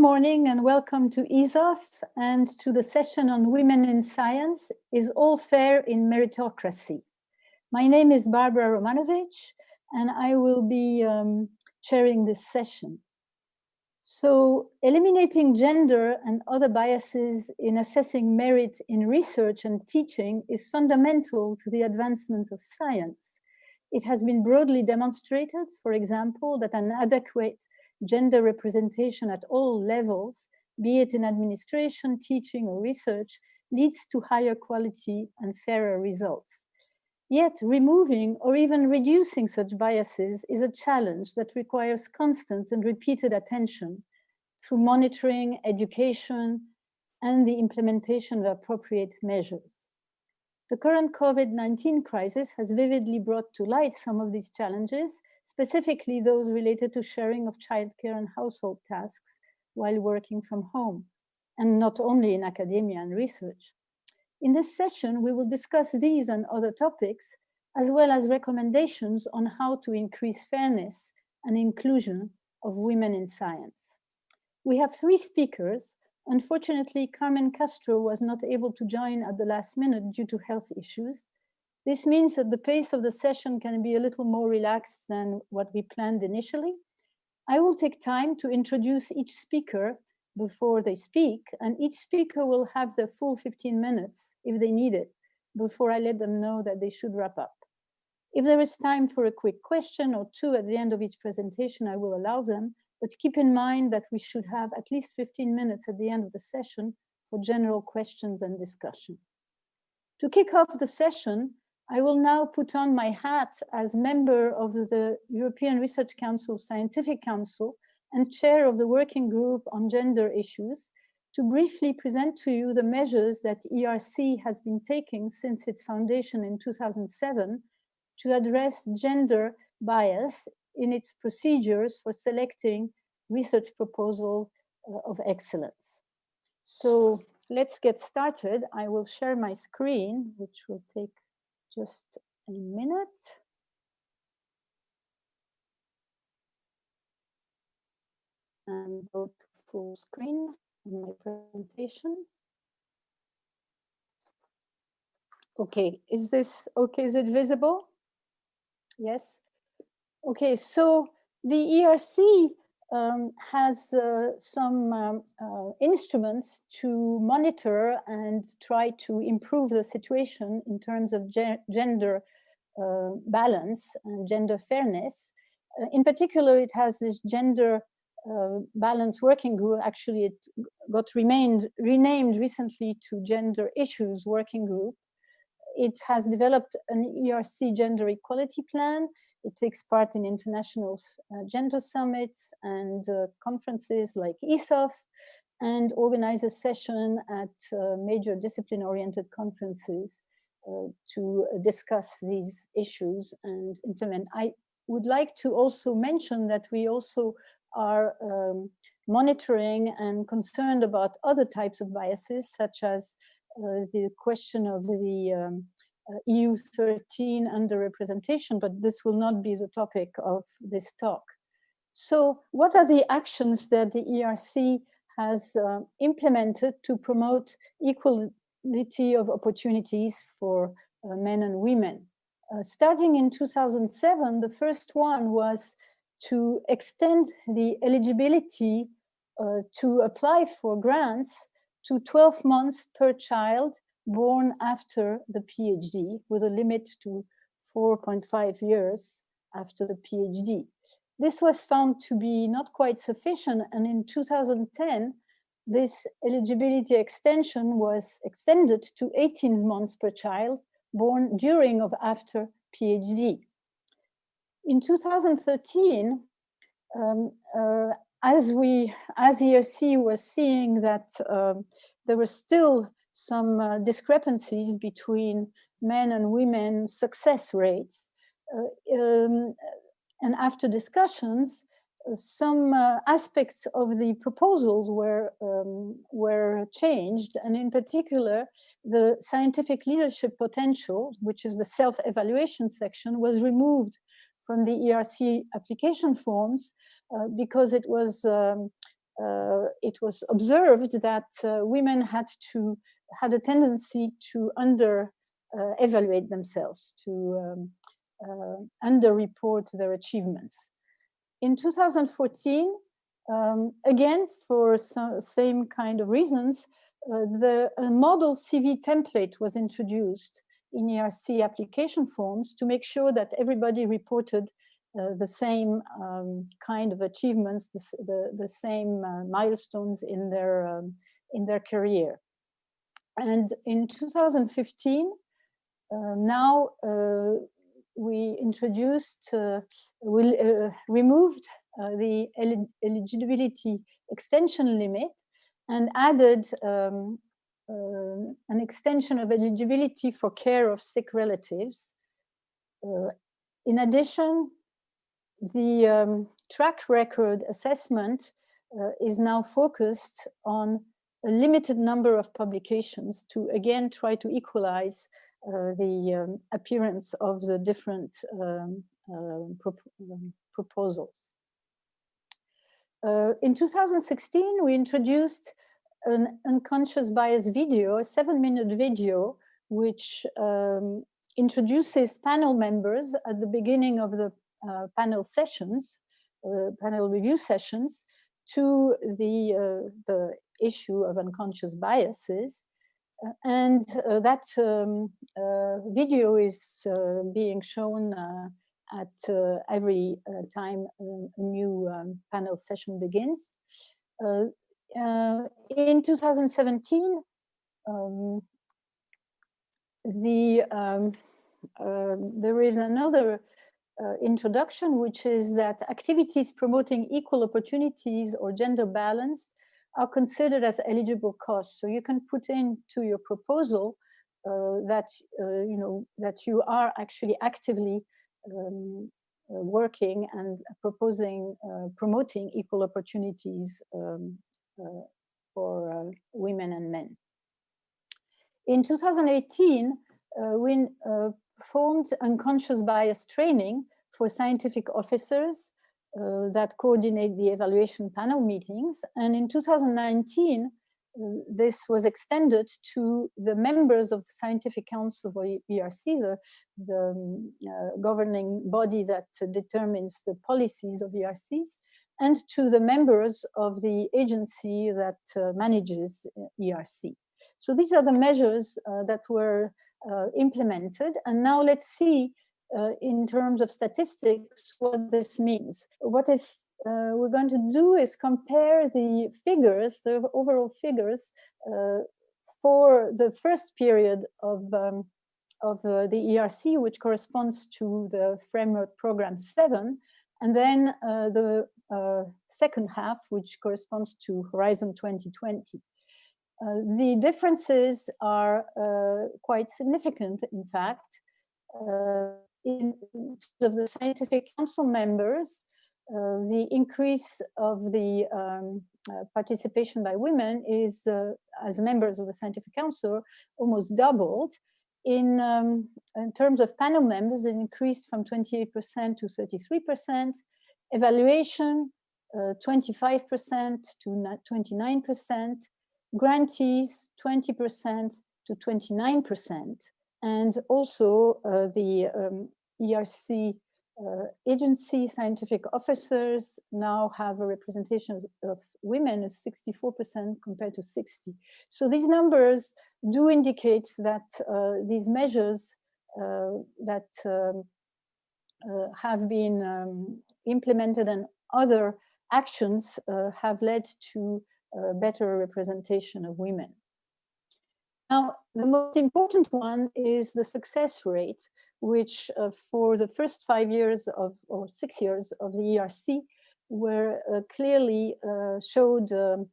morning and welcome to ESOF and to the session on Women in Science, Is All Fair in Meritocracy? My name is Barbara Romanovich and I will be chairing this session. So, eliminating gender and other biases in assessing merit in research and teaching is fundamental to the advancement of science. It has been broadly demonstrated, for example, that an adequate gender representation at all levels, be it in administration, teaching, or research, leads to higher quality and fairer results. Yet, removing or even reducing such biases is a challenge that requires constant and repeated attention through monitoring, education, and the implementation of appropriate measures. The current COVID-19 crisis has vividly brought to light some of these challenges, specifically those related to sharing of childcare and household tasks while working from home, and not only in academia and research. In this session, we will discuss these and other topics, as well as recommendations on how to increase fairness and inclusion of women in science. We have three speakers. Unfortunately, Carmen Castro was not able to join at the last minute due to health issues. This means that the pace of the session can be a little more relaxed than what we planned initially. I will take time to introduce each speaker before they speak, and each speaker will have their full 15 minutes if they need it, before I let them know that they should wrap up. If there is time for a quick question or two at the end of each presentation, I will allow them, but keep in mind that we should have at least 15 minutes at the end of the session for general questions and discussion. To kick off the session, I will now put on my hat as member of the European Research Council Scientific Council and chair of the working group on gender issues to briefly present to you the measures that ERC has been taking since its foundation in 2007 to address gender bias in its procedures for selecting research proposals of excellence. So let's get started. I will share my screen, which will take just a minute. And go to full screen on my presentation. Okay, is this okay? Is it visible? Yes. Okay, so the ERC has some instruments to monitor and try to improve the situation in terms of gender balance and gender fairness. In particular, it has this gender balance working group. Actually, it got renamed recently to Gender Issues Working Group. It has developed an ERC gender equality plan. It takes part in international gender summits and conferences like ESOF, and organizes sessions at major discipline-oriented conferences to discuss these issues and implement. I would like to also mention that we also are monitoring and concerned about other types of biases, such as the question of the EU 13 underrepresentation, but this will not be the topic of this talk. So what are the actions that the ERC has implemented to promote equality of opportunities for men and women? Starting in 2007, the first one was to extend the eligibility to apply for grants to 12 months per child born after the PhD, with a limit to 4.5 years after the PhD. This was found to be not quite sufficient, and in 2010, this eligibility extension was extended to 18 months per child born during or after PhD. In 2013, as ERC was seeing that there were still some discrepancies between men and women success rates, and after discussions, some aspects of the proposals were changed, and in particular, the scientific leadership potential, which is the self-evaluation section, was removed from the ERC application forms because it was it was observed that women had a tendency to evaluate themselves, to underreport their achievements. In 2014, again, for some same kind of reasons, the model CV template was introduced in ERC application forms to make sure that everybody reported the same kind of achievements, the same milestones in their career. And in 2015, now we removed the eligibility extension limit and added an extension of eligibility for care of sick relatives. In addition, the track record assessment is now focused on a limited number of publications to again try to equalize the appearance of the different proposals. In 2016, we introduced an unconscious bias video, a 7-minute video, which introduces panel members at the beginning of the panel sessions, panel review sessions, to the issue of unconscious biases. And that video is being shown at every time a new panel session begins. In 2017, there is another introduction, which is that activities promoting equal opportunities or gender balance are considered as eligible costs. So you can put into your proposal that that you are actually actively working and promoting equal opportunities for women and men. In 2018, we formed unconscious bias training for scientific officers that coordinate the evaluation panel meetings. And in 2019, this was extended to the members of the Scientific Council of ERC, the governing body that determines the policies of ERCs, and to the members of the agency that manages ERC. So these are the measures that were implemented. And now let's see in terms of statistics what this means. What we're going to do is compare the figures, the overall figures for the first period of the ERC, which corresponds to the Framework Program 7, and then the second half, which corresponds to Horizon 2020. The differences are quite significant, in fact. In terms of the Scientific Council members, the increase of the participation by women is, as members of the Scientific Council, almost doubled. In terms of panel members, it increased from 28% to 33%. Evaluation, 25% to 29%. Grantees, 20% to 29%. And also the ERC agency scientific officers now have a representation of women of 64% compared to 60%. So these numbers do indicate that these measures that have been implemented and other actions have led to better representation of women. Now, the most important one is the success rate, which for the first 5 years or 6 years of the ERC were clearly showed a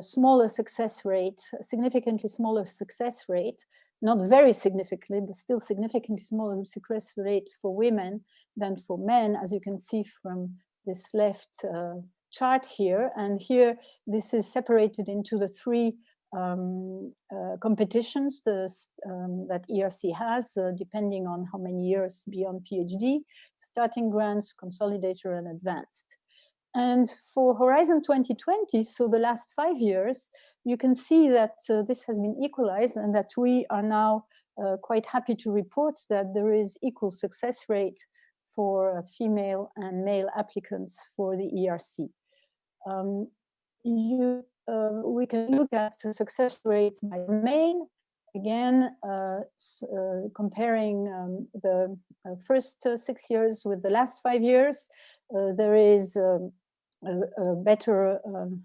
smaller success rate, a significantly smaller success rate, not very significantly, but still significantly smaller success rate for women than for men, as you can see from this left chart here. And here, this is separated into the three competitions that ERC has, depending on how many years beyond PhD: starting grants, consolidator, and advanced. And for Horizon 2020, so the last 5 years, you can see that this has been equalized, and that we are now quite happy to report that there is equal success rate for female and male applicants for the ERC. We can look at the success rates by domain. Again, comparing the first 6 years with the last 5 years, there is a better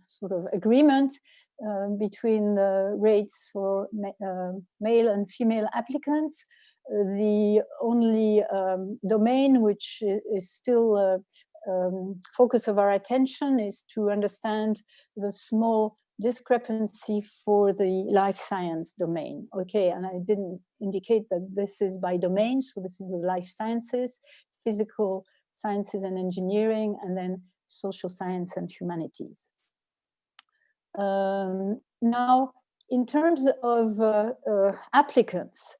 sort of agreement between the rates for male and female applicants. The only domain which is still focus of our attention is to understand the small discrepancy for the life science domain. Okay, and I didn't indicate that this is by domain, so this is the life sciences, physical sciences and engineering, and then social science and humanities. Now, in terms of applicants,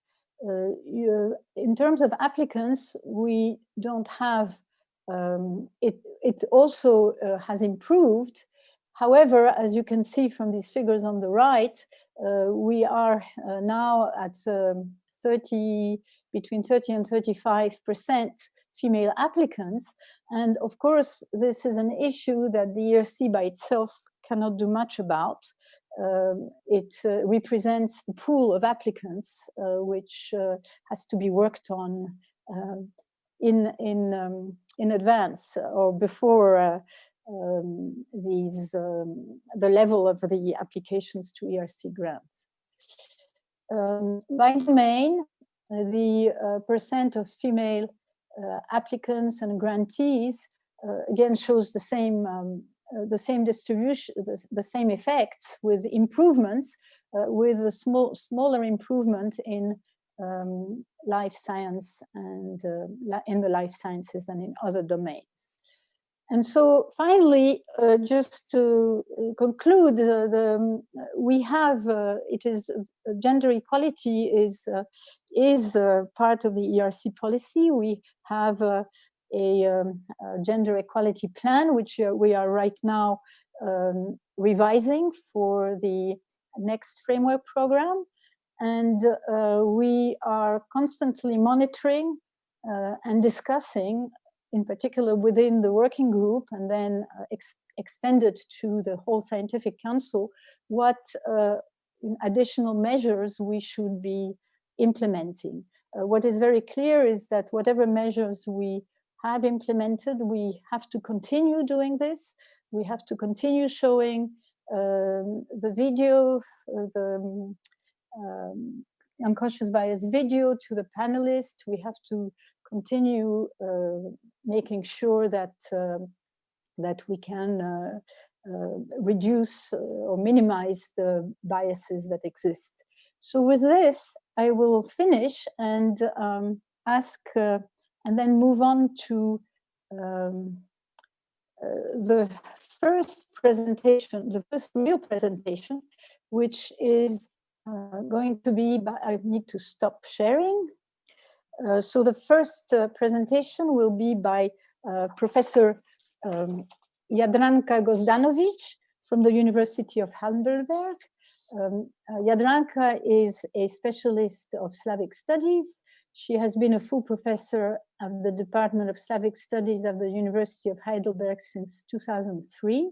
we don't have, it also has improved. However, as you can see from these figures on the right, we are now at between 30 and 35% female applicants. And of course, this is an issue that the ERC by itself cannot do much about. It represents the pool of applicants, which has to be worked on in advance or before the level of the applications to ERC grants. By domain, the percent of female applicants and grantees again shows the same distribution, the same effects, with improvements, with a smaller improvement in life science and in the life sciences than in other domains. And so finally, just to conclude, we have, it is gender equality is part of the ERC policy. We have a gender equality plan, which we are right now revising for the next framework program. And we are constantly monitoring and discussing, in particular within the working group, and then extended to the whole scientific council, what additional measures we should be implementing. What is very clear is that whatever measures we have implemented, we have to continue doing this. We have to continue showing the video, the unconscious bias video to the panelists. We have to continue making sure that that we can reduce or minimize the biases that exist. So with this, I will finish and ask and then move on to the first presentation, the first real presentation, which is going to be, I need to stop sharing. So the first presentation will be by Professor Jadranka Gozdanovic from the University of Heidelberg. Jadranka is a specialist of Slavic studies. She has been a full professor of the Department of Slavic Studies at the University of Heidelberg since 2003.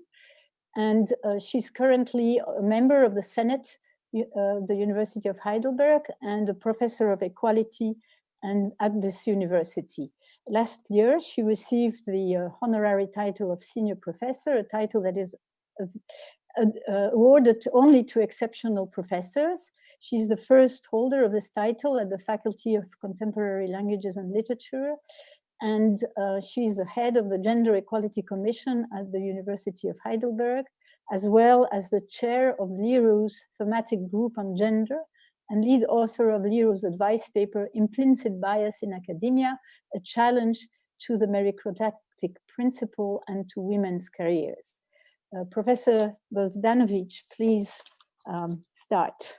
And she's currently a member of the Senate of the University of Heidelberg and a professor of equality and at this university. Last year, she received the honorary title of senior professor, a title that is awarded only to exceptional professors. She's the first holder of this title at the Faculty of Contemporary Languages and Literature. And she's the head of the Gender Equality Commission at the University of Heidelberg, as well as the chair of LIRU's thematic group on gender, and lead author of LIRU's advice paper, Implicit Bias in Academia, a challenge to the meritocracy principle and to women's careers. Professor Gozdanovic, please start.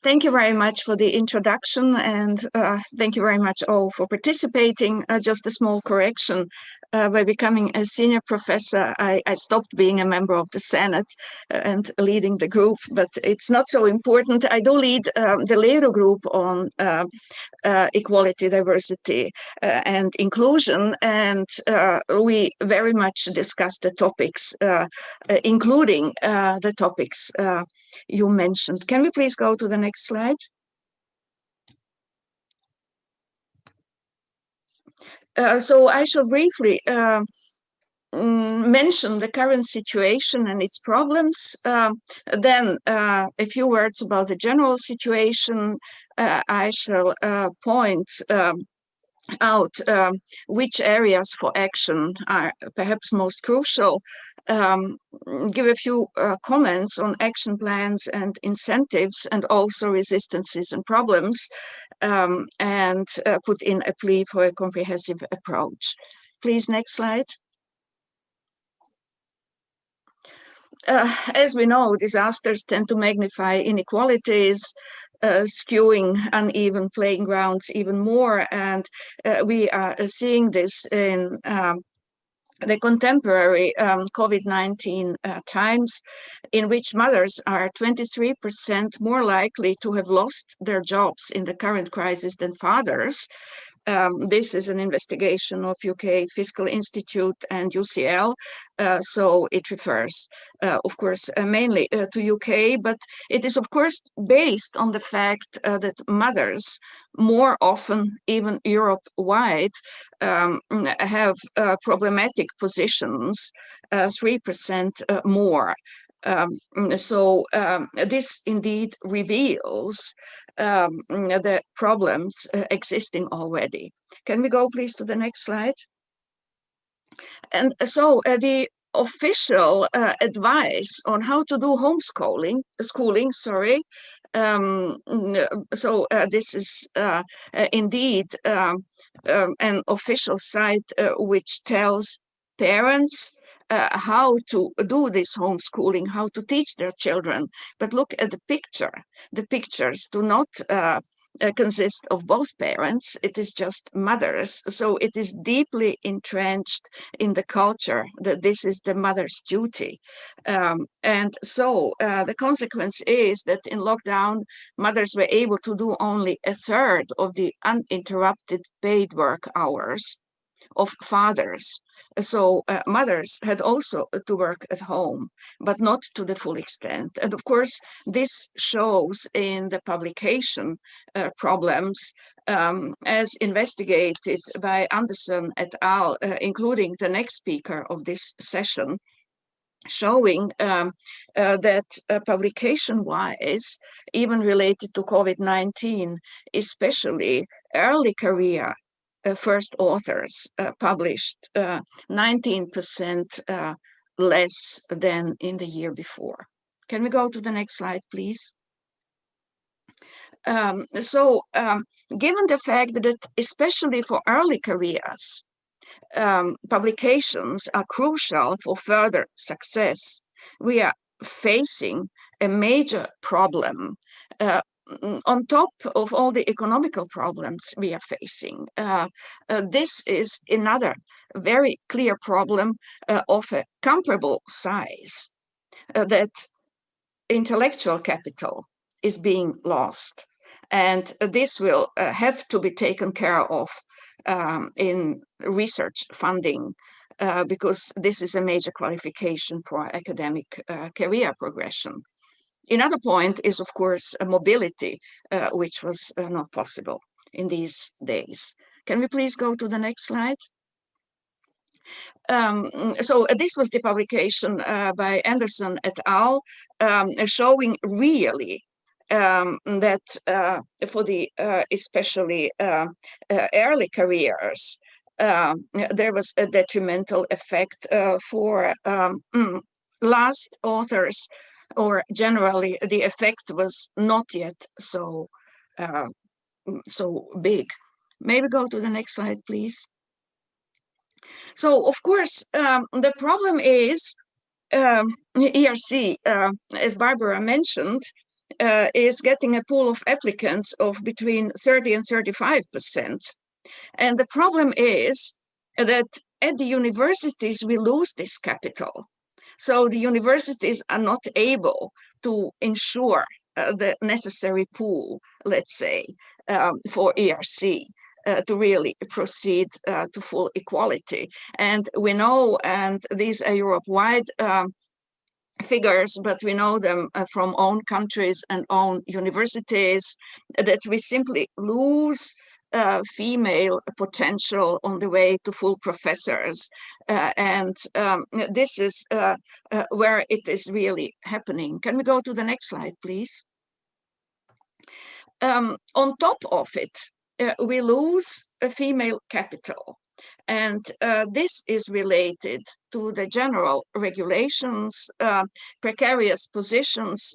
Thank you very much for the introduction, and thank you very much all for participating. Just a small correction. By becoming a senior professor, I stopped being a member of the Senate and leading the group, but it's not so important. I do lead the Lero group on equality, diversity, and inclusion, and we very much discuss the topics, including the topics you mentioned. Can we please go to the next slide? So I shall briefly mention the current situation and its problems. Then a few words about the general situation. I shall point out which areas for action are perhaps most crucial, give a few comments on action plans and incentives, and also resistances and problems, and put in a plea for a comprehensive approach. Please, next slide. As we know, disasters tend to magnify inequalities, skewing uneven playing grounds even more, and we are seeing this in the contemporary COVID-19 times, in which mothers are 23% more likely to have lost their jobs in the current crisis than fathers. This is an investigation of UK Fiscal Institute and UCL, so it refers, of course, mainly to UK, but it is, of course, based on the fact that mothers more often, even Europe-wide, have problematic positions, 3% more. So this indeed reveals the problems existing already. Can we go please to the next slide? And so the official advice on how to do homeschooling, this is indeed an official site which tells parents how to do this homeschooling, how to teach their children. But look at the picture. The pictures do not consist of both parents. It is just mothers. So it is deeply entrenched in the culture that this is the mother's duty. And so the consequence is that in lockdown, mothers were able to do only a third of the uninterrupted paid work hours of fathers. So mothers had also to work at home, but not to the full extent. And of course, this shows in the publication problems as investigated by Anderson et al., including the next speaker of this session, showing that publication-wise, even related to COVID-19, especially early career first authors published 19% less than in the year before. Can we go to the next slide, please? Given the fact that especially for early careers, publications are crucial for further success, we are facing a major problem on top of all the economical problems we are facing. This is another very clear problem of a comparable size, that intellectual capital is being lost. And this will have to be taken care of in research funding, because this is a major qualification for academic career progression. Another point is, of course, mobility, which was not possible in these days. Can we please go to the next slide? So this was the publication by Anderson et al., showing really that for the especially early careers, there was a detrimental effect for last authors, or generally the effect was not yet so big. Maybe go to the next slide, please. So, of course, the problem is ERC, as Barbara mentioned, is getting a pool of applicants of between 30 and 35%. And the problem is that at the universities, we lose this capital. So the universities are not able to ensure the necessary pool, let's say, for ERC. To really proceed to full equality. And we know, and these are Europe-wide figures, but we know them from own countries and own universities, that we simply lose female potential on the way to full professors. And this is where it is really happening. Can we go to the next slide, please? On top of it, we lose a female capital. And this is related to the general regulations, precarious positions,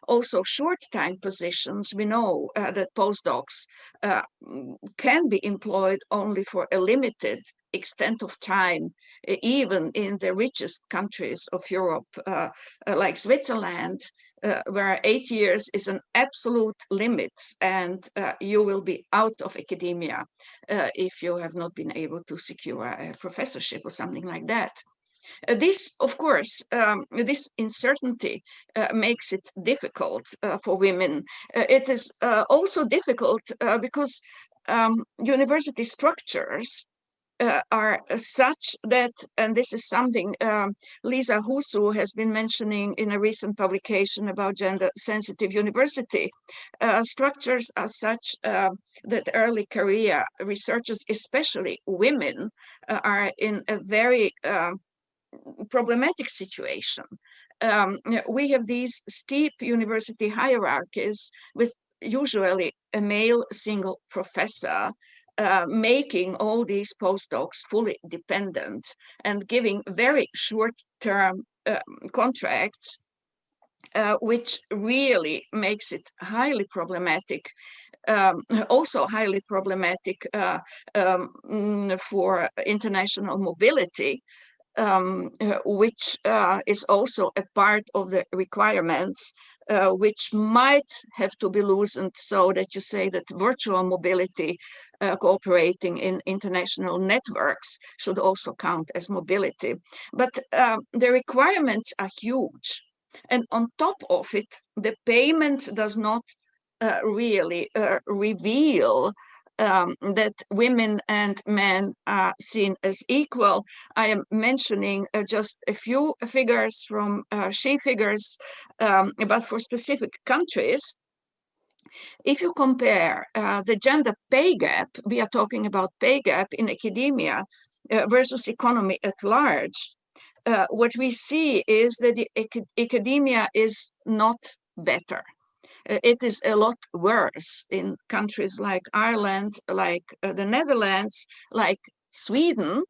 also short-time positions. We know that postdocs can be employed only for a limited extent of time, even in the richest countries of Europe, like Switzerland, where 8 years is an absolute limit, and you will be out of academia if you have not been able to secure a professorship or something like that. This, of course, this uncertainty makes it difficult for women. It is also difficult because university structures are such that, and this is something Lisa Husu has been mentioning in a recent publication about gender-sensitive university, structures are such that early career researchers, especially women, are in a very problematic situation. We have these steep university hierarchies with usually a male single professor making all these postdocs fully dependent and giving very short-term contracts, which really makes it highly problematic. Also highly problematic for international mobility, which is also a part of the requirements, which might have to be loosened, so that you say that virtual mobility, cooperating in international networks, should also count as mobility. But the requirements are huge. And on top of it, the payment does not really reveal that women and men are seen as equal. I am mentioning just a few figures from SHE figures, but for specific countries. If you compare the gender pay gap, we are talking about pay gap in academia versus economy at large, what we see is that the academia is not better. It is a lot worse in countries like Ireland, like the Netherlands, like Sweden,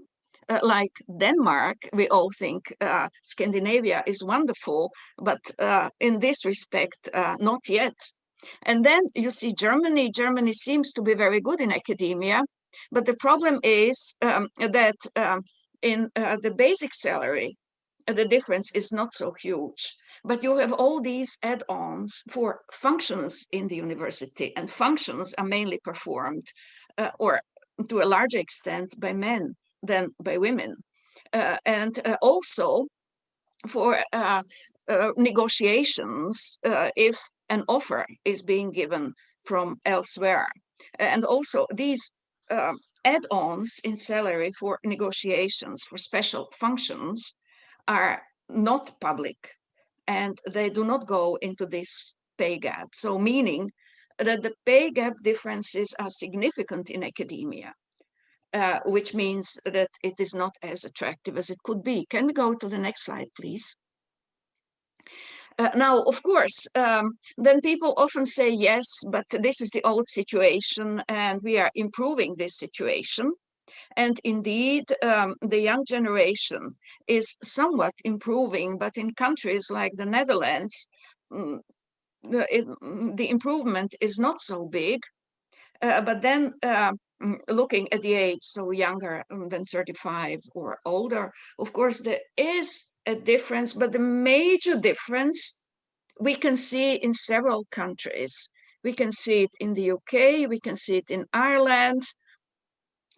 like Denmark. We all think Scandinavia is wonderful, but in this respect, not yet. And then you see Germany. Germany seems to be very good in academia, but the problem is that in the basic salary, the difference is not so huge. But you have all these add-ons for functions in the university, and functions are mainly performed, or to a larger extent, by men than by women. And also for negotiations, if an offer is being given from elsewhere. And also these add-ons in salary for negotiations for special functions are not public, and they do not go into this pay gap. So meaning that the pay gap differences are significant in academia, which means that it is not as attractive as it could be. Can we go to the next slide, please? Now, of course, then people often say, yes, but this is the old situation and we are improving this situation. And indeed, the young generation is somewhat improving, but in countries like the Netherlands, the improvement is not so big. But then looking at the age, so younger than 35 or older, of course, there is a difference, but the major difference we can see in several countries. We can see it in the UK, we can see it in Ireland,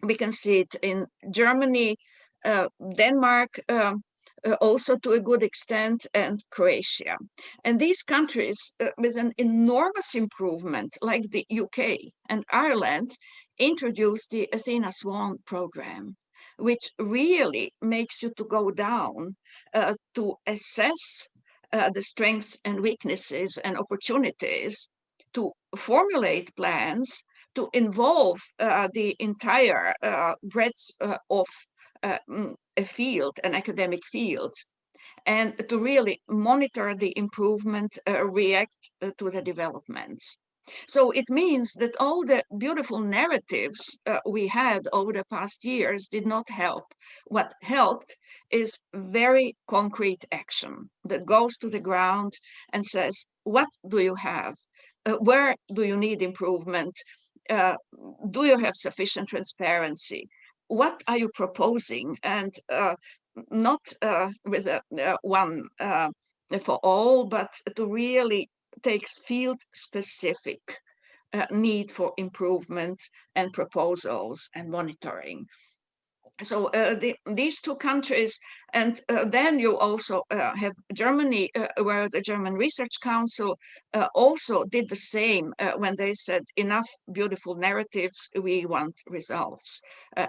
we can see it in Germany, Denmark, also to a good extent, and Croatia. And these countries with an enormous improvement, like the UK and Ireland, introduced the Athena Swan program, which really makes you to go down to assess the strengths and weaknesses and opportunities, to formulate plans, to involve the entire breadth of a field, an academic field, and to really monitor the improvement, react to the developments. So it means that all the beautiful narratives we had over the past years did not help. What helped is very concrete action that goes to the ground and says, what do you have? Where do you need improvement? Uh, do you have sufficient transparency? What are you proposing? And not with a one for all, but to really take field specific need for improvement and proposals and monitoring. So these two countries, and then you also have Germany, where the German Research Council also did the same when they said, enough beautiful narratives, we want results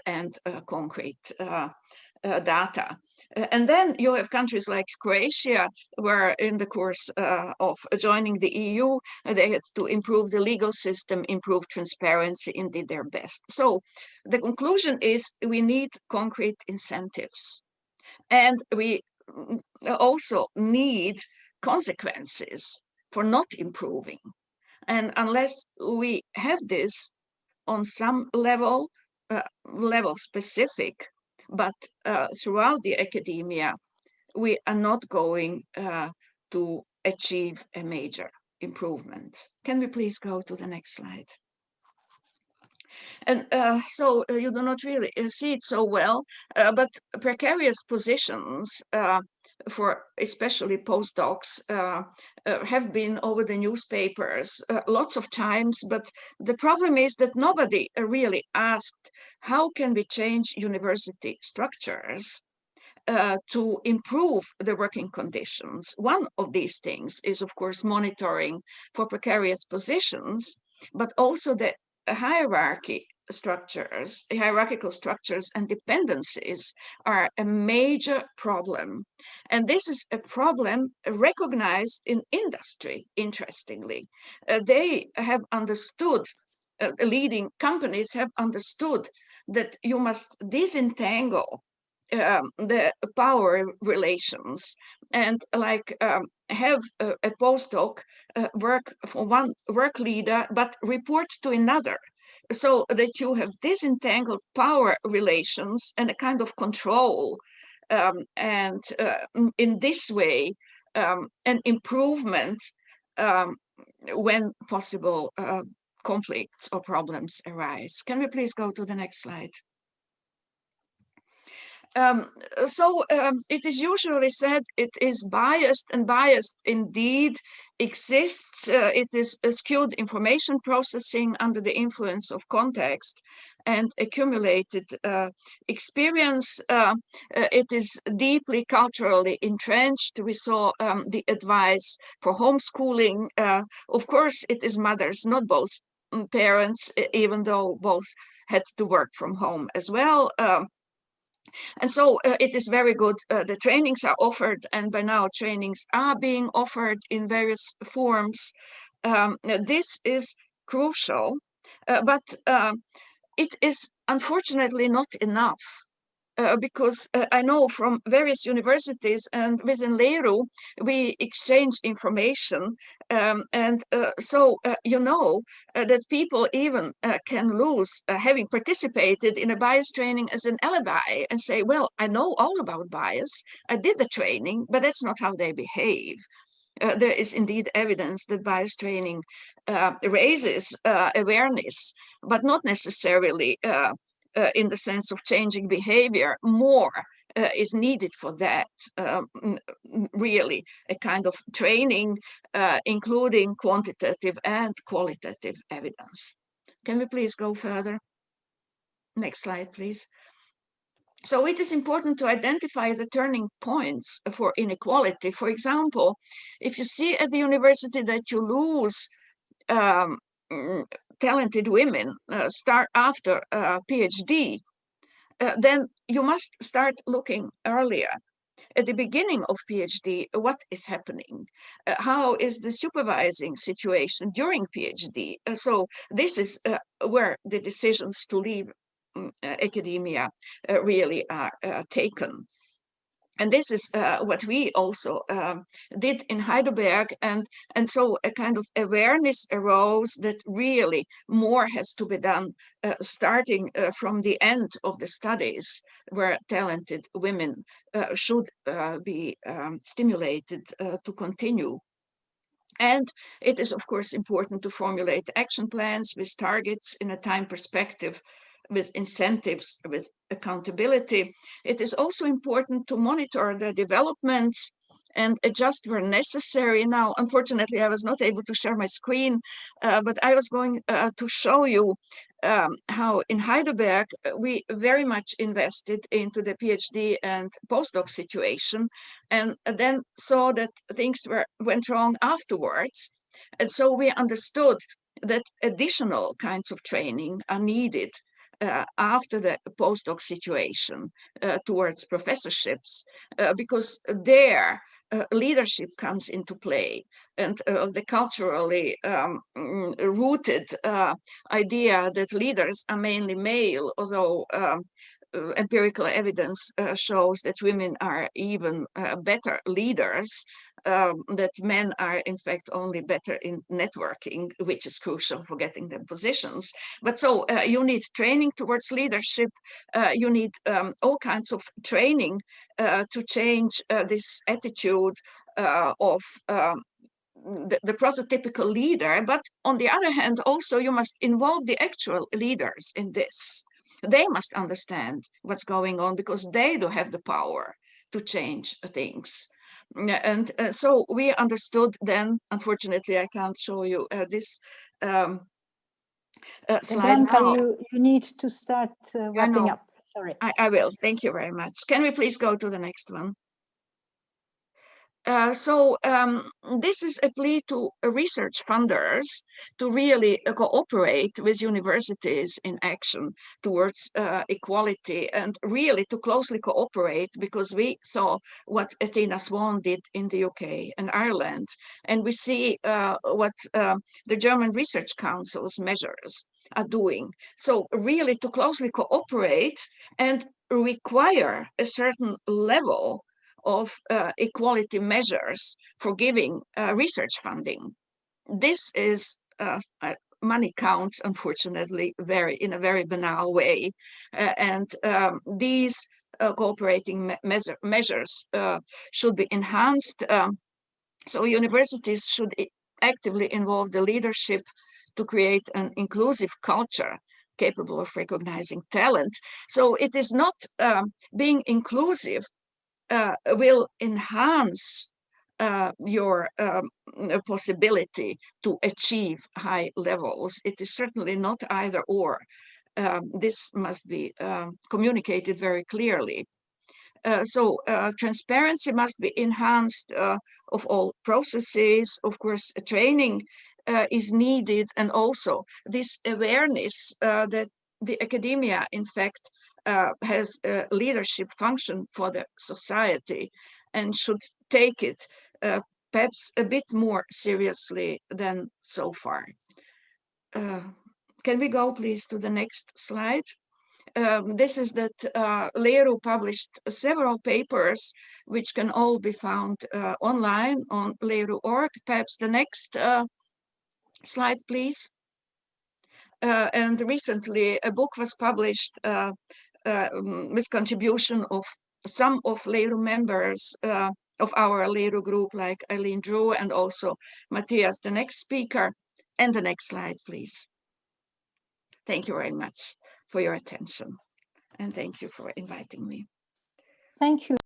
and concrete data. And then you have countries like Croatia, where in the course of joining the EU, they had to improve the legal system, improve transparency, and did their best. So the conclusion is we need concrete incentives. And we also need consequences for not improving. And unless we have this on some level, level specific, but throughout the academia, we are not going to achieve a major improvement. Can we please go to the next slide? And so you do not really see it so well, but precarious positions for especially postdocs have been over the newspapers lots of times, but the problem is that nobody really asked, how can we change university structures to improve the working conditions? One of these things is, of course, monitoring for precarious positions, but also the hierarchical structures and dependencies are a major problem. And this is a problem recognized in industry, interestingly. They have understood, leading companies have understood that you must disentangle the power relations and have a postdoc work for one work leader but report to another, so that you have disentangled power relations and a kind of control, and in this way an improvement when possible conflicts or problems arise. Can we please go to the next slide? It is usually said it is biased, and biased indeed exists. It is a skewed information processing under the influence of context and accumulated experience. It is deeply culturally entrenched. We saw the advice for homeschooling. Of course, it is mothers, not both parents, even though both had to work from home as well. And so it is very good. The trainings are offered, and by now trainings are being offered in various forms. This is crucial, but it is unfortunately not enough. Because I know from various universities and within Leru, we exchange information. That people even can lose having participated in a bias training as an alibi and say, well, I know all about bias. I did the training, but that's not how they behave. There is indeed evidence that bias training raises awareness, but not necessarily in the sense of changing behavior more is needed for that. Really, a kind of training, including quantitative and qualitative evidence. Can we please go further? Next slide, please. So it is important to identify the turning points for inequality. For example, if you see at the university that you lose talented women start after a PhD, then you must start looking earlier. At the beginning of PhD, what is happening? How is the supervising situation during PhD? So this is where the decisions to leave academia really are taken. And this is what we also did in Heidelberg. And so a kind of awareness arose that really more has to be done, starting from the end of the studies, where talented women should be stimulated to continue. And it is, of course, important to formulate action plans with targets in a time perspective, with incentives, with accountability. It is also important to monitor the developments and adjust where necessary. Now, unfortunately, I was not able to share my screen, but I was going to show you how in Heidelberg we very much invested into the PhD and postdoc situation, and then saw that things went wrong afterwards. And so we understood that additional kinds of training are needed after the postdoc situation towards professorships, because there leadership comes into play, and the culturally rooted idea that leaders are mainly male, although empirical evidence shows that women are even better leaders, that men are in fact only better in networking, which is crucial for getting them positions. But so you need training towards leadership, you need all kinds of training to change this attitude of the prototypical leader. But on the other hand, also you must involve the actual leaders in this. They must understand what's going on, because they do have the power to change things. And so we understood then, unfortunately, I can't show you this slide now. You need to start wrapping up. Sorry. I will. Thank you very much. Can we please go to the next one? So this is a plea to research funders to really cooperate with universities in action towards equality, and really to closely cooperate, because we saw what Athena Swan did in the UK and Ireland, and we see what the German Research Council's measures are doing. So really to closely cooperate and require a certain level of equality measures for giving research funding. This is money counts, unfortunately, in a very banal way, and these cooperating measures should be enhanced. So universities should actively involve the leadership to create an inclusive culture capable of recognizing talent. So it is not being inclusive will enhance your possibility to achieve high levels. It is certainly not either or. This must be communicated very clearly. So transparency must be enhanced of all processes. Of course, training is needed, and also this awareness that the academia, in fact, has a leadership function for the society and should take it perhaps a bit more seriously than so far. Can we go please to the next slide? This is that Leru published several papers which can all be found online on leru.org. Perhaps the next slide, please. And recently a book was published with contribution of some of Leru members of our Leru group, like Eileen Drew and also Matthias, the next speaker. And the next slide, please. Thank you very much for your attention. And thank you for inviting me. Thank you.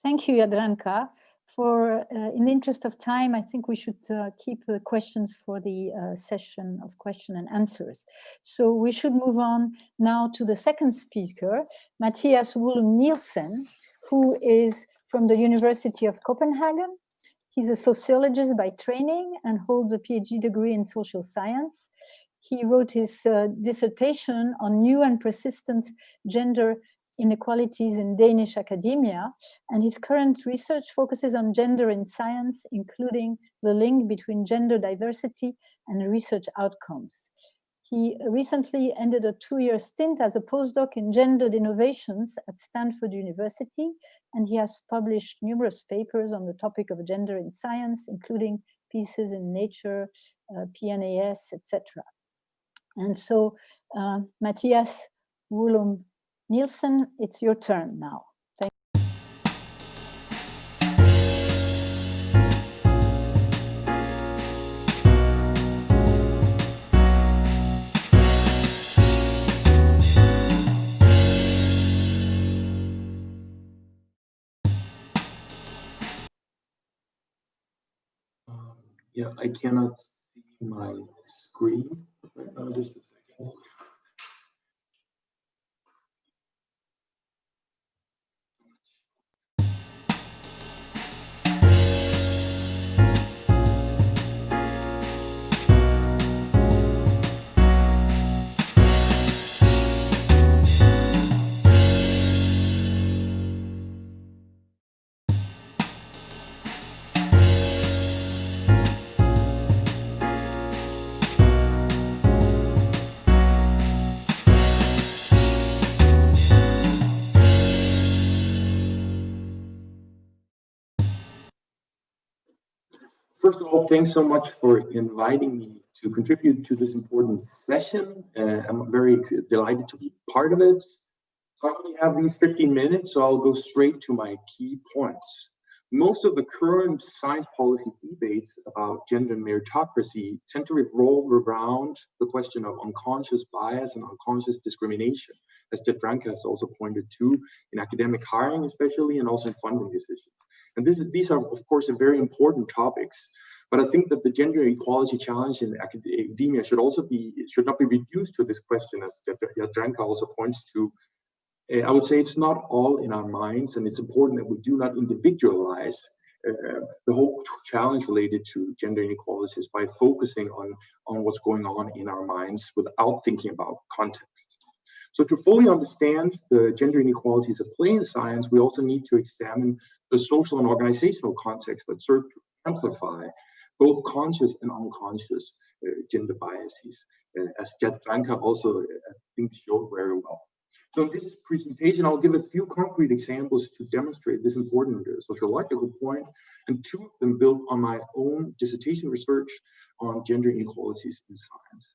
Thank you, Jadranka. In the interest of time, I think we should keep the questions for the session of question and answers. So we should move on now to the second speaker, Matthias Wollum Nielsen, who is from the University of Copenhagen. He's a sociologist by training and holds a PhD degree in social science. He wrote his dissertation on new and persistent gender inequalities in Danish academia, and his current research focuses on gender in science, including the link between gender diversity and research outcomes. He recently ended a 2-year stint as a postdoc in gendered innovations at Stanford University, and he has published numerous papers on the topic of gender in science, including pieces in Nature, PNAS, etc. And so, Matthias Wollum Nielsen, it's your turn now. Thank you. Yeah, I cannot see my screen right now, just a second. First of all, thanks so much for inviting me to contribute to this important session. I'm very delighted to be part of it. So I only have these 15 minutes, so I'll go straight to my key points. Most of the current science policy debates about gender and meritocracy tend to revolve around the question of unconscious bias and unconscious discrimination, as Jadranka has also pointed to, in academic hiring especially, and also in funding decisions. And these are, of course, very important topics. But I think that the gender equality challenge in academia should not be reduced to this question, as Jadranka also points to. I would say it's not all in our minds, and it's important that we do not individualize the whole challenge related to gender inequalities by focusing on what's going on in our minds without thinking about context. So to fully understand the gender inequalities at play in science, we also need to examine the social and organizational context that serve to amplify both conscious and unconscious gender biases, as Jadranka also, I think, showed very well. So in this presentation, I'll give a few concrete examples to demonstrate this important sociological point, and two of them built on my own dissertation research on gender inequalities in science.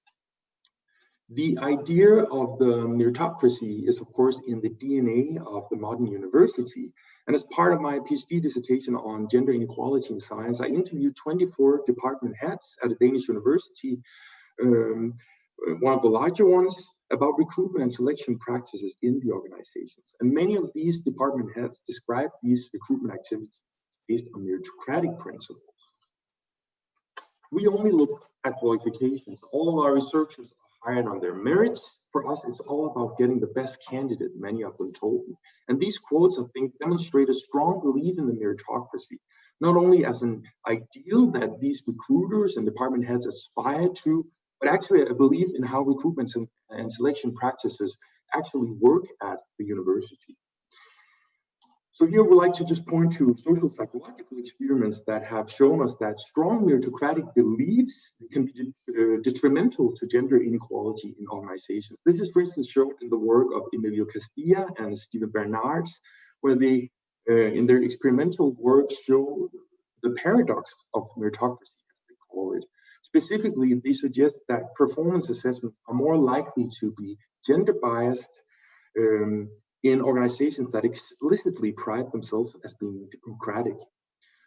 The idea of the meritocracy is, of course, in the DNA of the modern university. And as part of my PhD dissertation on gender inequality in science, I interviewed 24 department heads at a Danish university, one of the larger ones, about recruitment and selection practices in the organizations. And many of these department heads describe these recruitment activities based on meritocratic principles. We only look at qualifications. All of our researchers are hired on their merits. For us, it's all about getting the best candidate, many of them told me. And these quotes, I think, demonstrate a strong belief in the meritocracy, not only as an ideal that these recruiters and department heads aspire to, but actually I believe in how recruitment and selection practices actually work at the university. So here we'd like to just point to social psychological experiments that have shown us that strong meritocratic beliefs can be detrimental to gender inequality in organizations. This is, for instance, shown in the work of Emilio Castilla and Stephen Bernard, where they, in their experimental work, show the paradox of meritocracy, as they call it. Specifically, they suggest that performance assessments are more likely to be gender biased in organizations that explicitly pride themselves as being democratic.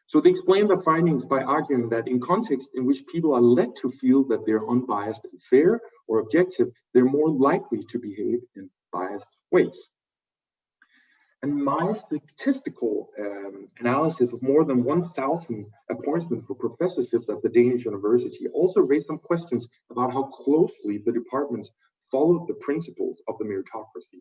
So they explain the findings by arguing that in contexts in which people are led to feel that they're unbiased and fair or objective, they're more likely to behave in biased ways. And my statistical analysis of more than 1,000 appointments for professorships at the Danish university also raised some questions about how closely the departments followed the principles of the meritocracy.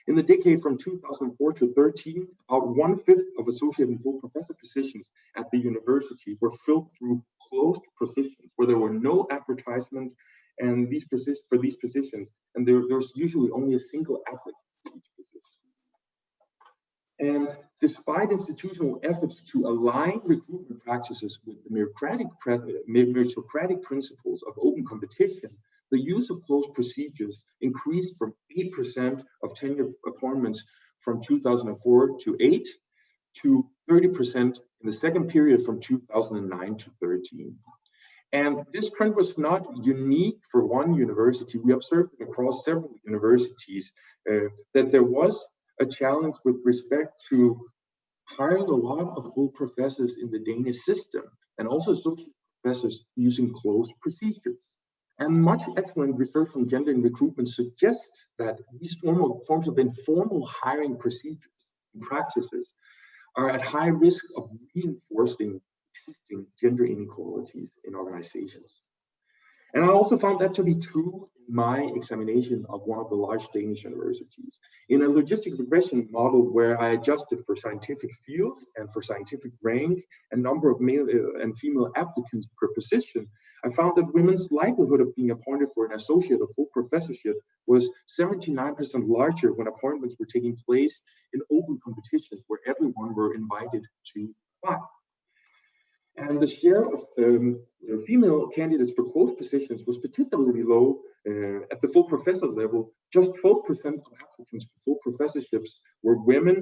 In the decade from 2004 to 13, about 1/5 of associate and full professor positions at the university were filled through closed positions where there were no advertisement and for these positions, and there's usually only a single applicant for each position. And despite institutional efforts to align recruitment practices with the meritocratic principles of open competition, the use of closed procedures increased from 8% of tenure appointments from 2004 to 8 to 30% in the second period from 2009 to 13. And this trend was not unique for one university. We observed across several universities that there was a challenge with respect to hiring a lot of full professors in the Danish system and also associate professors using closed procedures. And much excellent research on gender in recruitment suggests that these forms of informal hiring procedures and practices are at high risk of reinforcing existing gender inequalities in organizations. And I also found that to be true in my examination of one of the large Danish universities. In a logistic regression model where I adjusted for scientific fields and for scientific rank and number of male and female applicants per position, I found that women's likelihood of being appointed for an associate or full professorship was 79% larger when appointments were taking place in open competitions where everyone were invited to apply. And the share of female candidates for closed positions was particularly low at the full professor level. Just 12% of applicants for full professorships were women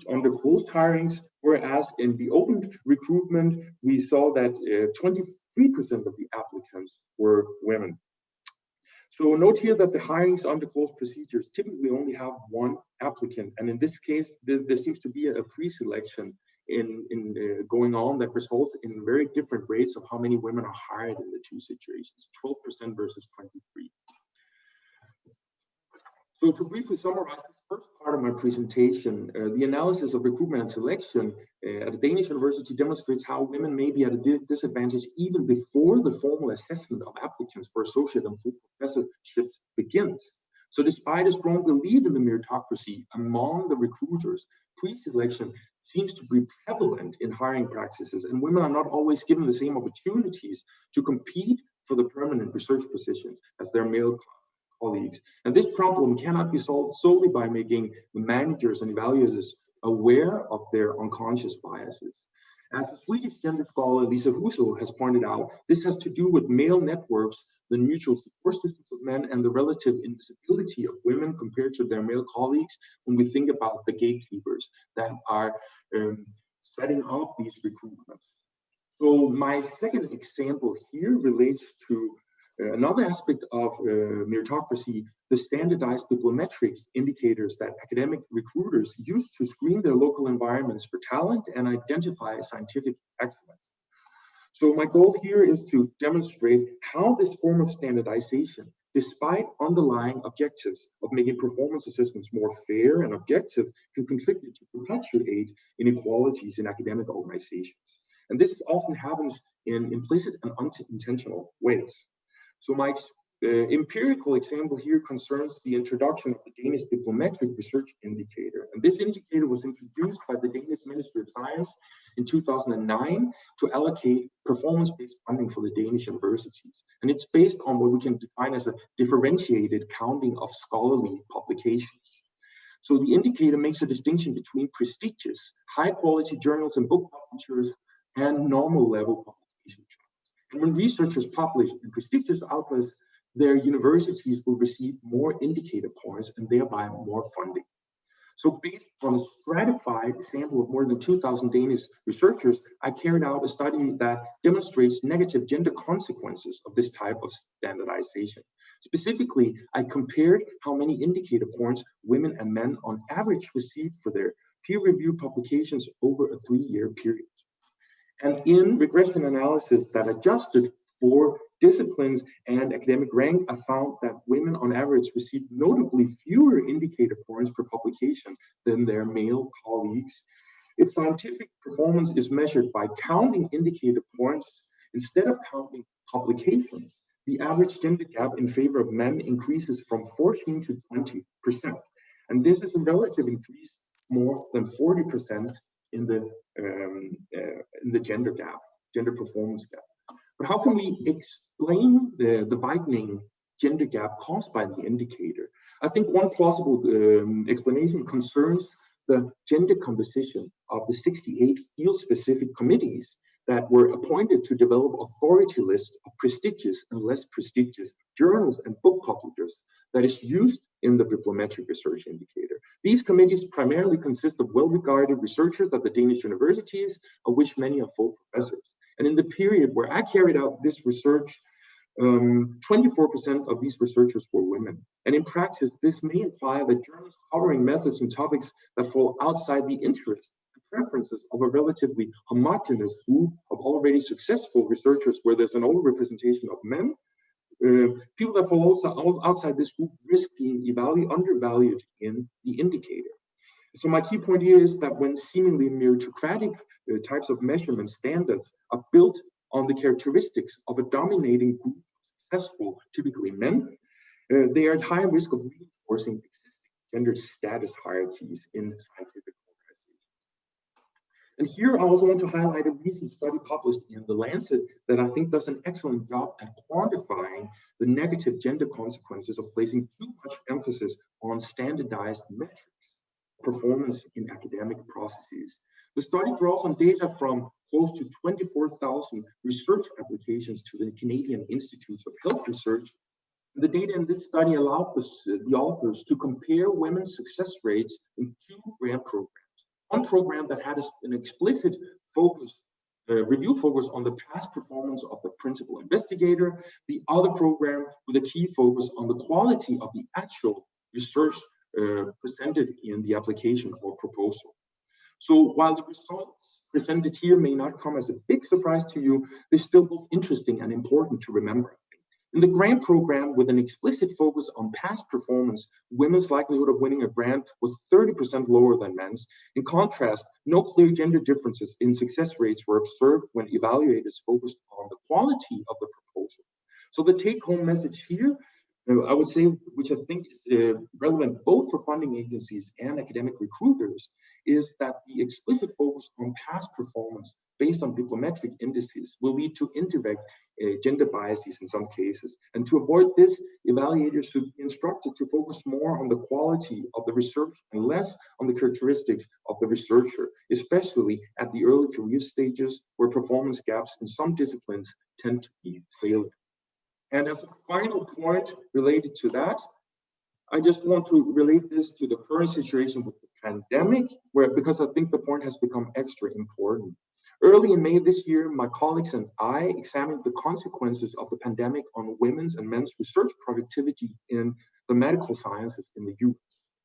under closed hirings, whereas in the open recruitment, we saw that 23% of the applicants were women. So note here that the hirings under closed procedures typically only have one applicant. And in this case, there seems to be a pre-selection going on that results in very different rates of how many women are hired in the two situations, 12% versus 23%. So to briefly summarize this first part of my presentation, the analysis of recruitment and selection at a Danish university demonstrates how women may be at a disadvantage even before the formal assessment of applicants for associate and full professorships begins. So despite a strong belief in the meritocracy among the recruiters, pre-selection seems to be prevalent in hiring practices, and women are not always given the same opportunities to compete for the permanent research positions as their male colleagues. And this problem cannot be solved solely by making the managers and evaluators aware of their unconscious biases. As the Swedish gender scholar Lisa Huso has pointed out, this has to do with male networks, the mutual support systems of men, and the relative invisibility of women compared to their male colleagues when we think about the gatekeepers that are setting up these recruitments. So my second example here relates to another aspect of meritocracy, the standardized diplometric indicators that academic recruiters use to screen their local environments for talent and identify scientific excellence. So my goal here is to demonstrate how this form of standardization, despite underlying objectives of making performance assessments more fair and objective, can contribute to perpetuate inequalities in academic organizations. And this often happens in implicit and unintentional ways. So my empirical example here concerns the introduction of the Danish Diplomatic Research Indicator. And this indicator was introduced by the Danish Ministry of Science in 2009 to allocate performance-based funding for the Danish universities. And it's based on what we can define as a differentiated counting of scholarly publications. So the indicator makes a distinction between prestigious, high-quality journals and book publishers and normal level publication journals. And when researchers publish in prestigious outlets, their universities will receive more indicator points and thereby more funding. So based on a stratified sample of more than 2,000 Danish researchers, I carried out a study that demonstrates negative gender consequences of this type of standardization. Specifically, I compared how many indicator points women and men on average received for their peer-reviewed publications over a 3-year period. And in regression analysis that adjusted for disciplines and academic rank, I found that women on average received notably fewer indicator points per publication than their male colleagues. If scientific performance is measured by counting indicator points instead of counting publications, the average gender gap in favor of men increases from 14 to 20%. And this is a relative increase more than 40% in the gender performance gap. But how can we explain the widening gender gap caused by the indicator? I think one plausible explanation concerns the gender composition of the 68 field-specific committees that were appointed to develop authority lists of prestigious and less prestigious journals and book publishers that is used in the bibliometric research indicator. These committees primarily consist of well-regarded researchers at the Danish universities, of which many are full professors. And in the period where I carried out this research, 24% of these researchers were women. And in practice, this may imply that journals covering methods and topics that fall outside the interests and preferences of a relatively homogeneous group of already successful researchers, where there's an overrepresentation of men, people that fall also outside this group risk being undervalued in the indicator. So my key point here is that when seemingly meritocratic types of measurement standards are built on the characteristics of a dominating group of successful, typically men, they are at high risk of reinforcing existing gender status hierarchies in scientific organizations. And here I also want to highlight a recent study published in The Lancet that I think does an excellent job at quantifying the negative gender consequences of placing too much emphasis on standardized metrics performance in academic processes. The study draws on data from close to 24,000 research applications to the Canadian Institutes of Health Research. The data in this study allowed the authors to compare women's success rates in 2 grant programs. One program that had an explicit focus, review focus on the past performance of the principal investigator, the other program with a key focus on the quality of the actual research presented in the application or proposal. So while the results presented here may not come as a big surprise to you, they're still both interesting and important to remember. In the grant program, with an explicit focus on past performance, women's likelihood of winning a grant was 30% lower than men's. In contrast, no clear gender differences in success rates were observed when evaluators focused on the quality of the proposal. So the take-home message here, I would say, which I think is relevant both for funding agencies and academic recruiters, is that the explicit focus on past performance based on bibliometric indices will lead to indirect gender biases in some cases. And to avoid this, evaluators should be instructed to focus more on the quality of the research and less on the characteristics of the researcher, especially at the early career stages where performance gaps in some disciplines tend to be salient. And as a final point related to that, I just want to relate this to the current situation with the pandemic, because I think the point has become extra important. Early in May this year, my colleagues and I examined the consequences of the pandemic on women's and men's research productivity in the medical sciences in the US.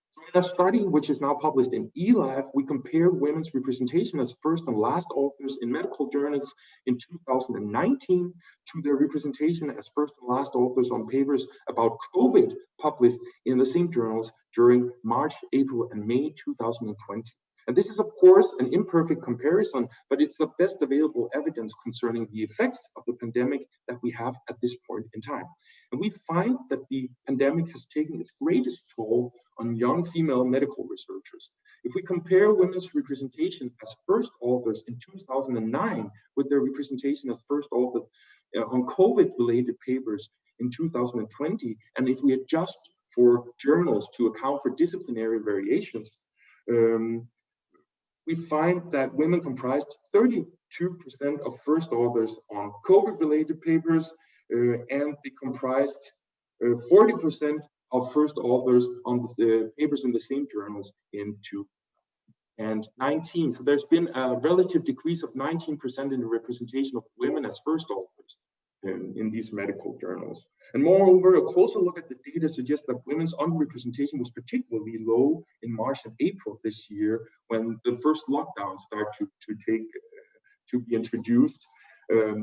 So in a study which is now published in eLife, we compared women's representation as first and last authors in medical journals in 2019 to their representation as first and last authors on papers about COVID published in the same journals during March, April, and May 2020. And this is, of course, an imperfect comparison, but it's the best available evidence concerning the effects of the pandemic that we have at this point in time. And we find that the pandemic has taken its greatest toll on young female medical researchers. If we compare women's representation as first authors in 2009 with their representation as first authors on COVID-related papers in 2020, and if we adjust for journals to account for disciplinary variations, we find that women comprised 32% of first authors on COVID-related papers, and they comprised 40% of first authors on the papers in the same journals in 2019. So there's been a relative decrease of 19% in the representation of women as first authors in these medical journals. And moreover, a closer look at the data suggests that women's underrepresentation was particularly low in March and April this year, when the first lockdowns start to be introduced,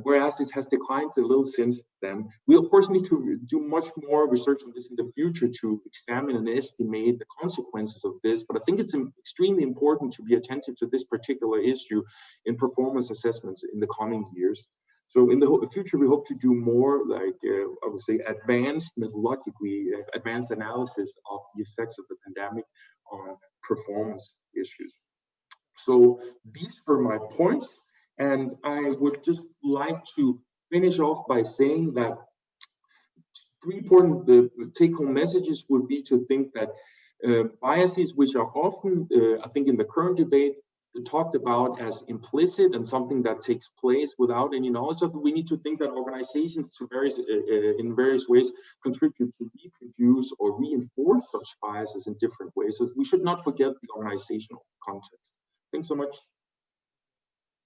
whereas it has declined a little since then. We, of course, need to do much more research on this in the future to examine and estimate the consequences of this, but I think it's extremely important to be attentive to this particular issue in performance assessments in the coming years. So in the future, we hope to do more, like I would say, methodologically advanced analysis of the effects of the pandemic on performance issues. So these were my points, and I would just like to finish off by saying that three important take-home messages would be to think that biases, which are often, I think, in the current debate, talked about as implicit and something that takes place without any knowledge of it. We need to think that organizations in various ways contribute to reproduce or reinforce such biases in different ways. So we should not forget the organizational context. Thanks so much.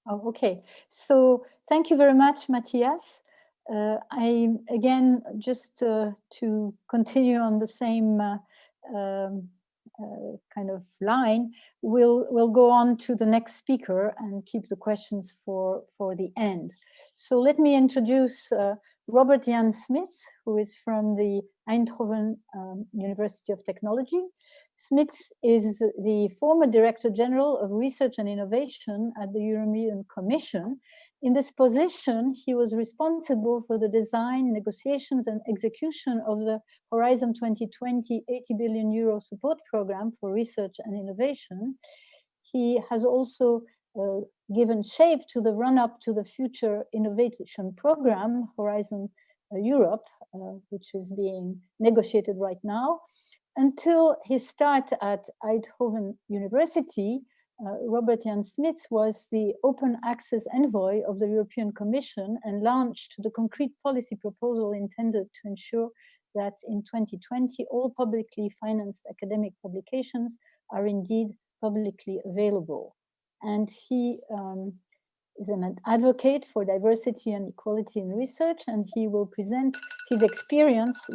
Oh, okay. So thank you very much, Matthias. I, again, just to continue on the same kind of line, we'll go on to the next speaker and keep the questions for the end. So let me introduce Robert Jan Smits, who is from the Eindhoven University of Technology. Smits is the former Director General of Research and Innovation at the European Commission. In this position, he was responsible for the design, negotiations, and execution of the Horizon 2020 €80 billion support program for research and innovation. He has also given shape to the run-up to the future innovation program, Horizon Europe, which is being negotiated right now. Until his start at Eindhoven University, Robert Jan Smits was the open access envoy of the European Commission and launched the concrete policy proposal intended to ensure that in 2020, all publicly financed academic publications are indeed publicly available. And he is an advocate for diversity and equality in research, and he will present his experience,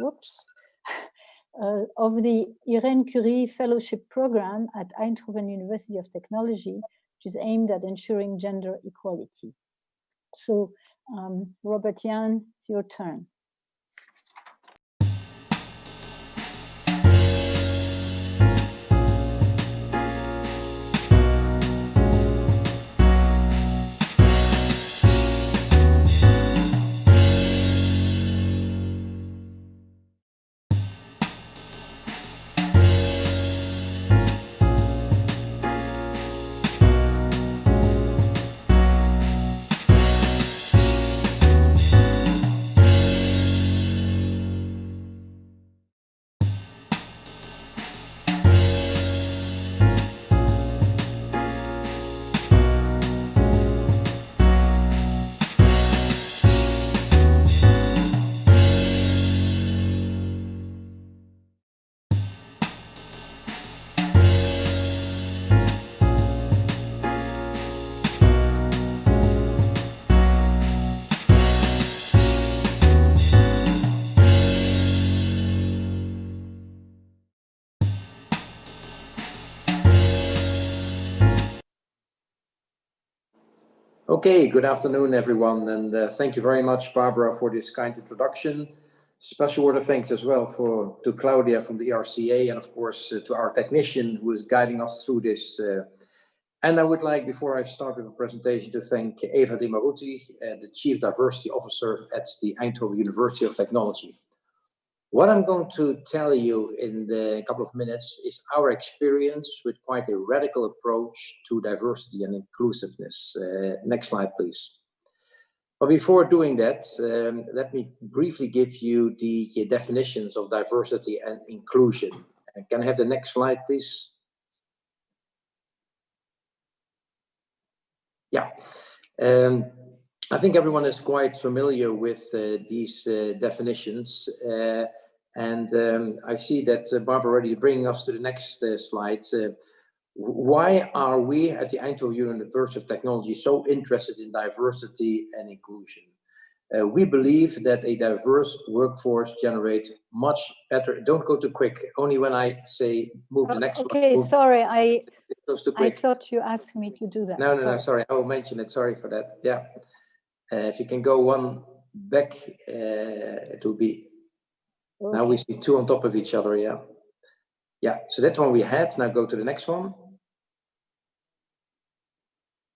of the Irene Curie Fellowship Program at Eindhoven University of Technology, which is aimed at ensuring gender equality. So, Robert Jan, it's your turn. Okay, good afternoon, everyone, and thank you very much, Barbara, for this kind introduction. Special word of thanks as well to Claudia from the ERCA, and of course to our technician who is guiding us through this And I would like, before I start with the presentation, to thank Eva Di Maruti, the Chief Diversity Officer at the Eindhoven University of Technology. What I'm going to tell you in a couple of minutes is our experience with quite a radical approach to diversity and inclusiveness. Next slide, please. But before doing that, let me briefly give you the definitions of diversity and inclusion. Can I have the next slide, please? Yeah. I think everyone is quite familiar with these definitions. I see that Barbara already is bringing us to the next slide. Why are we at the Eindhoven University of Technology so interested in diversity and inclusion? We believe that a diverse workforce generates much better. Don't go too quick. Only when I say move the next one. Okay, sorry, I quick. thought you asked me to do that. No, sorry. I will mention it. Sorry for that. Yeah. If you can go one back, it will be. Okay. Now we see two on top of each other. Yeah. Yeah. So that one we had. Now go to the next one.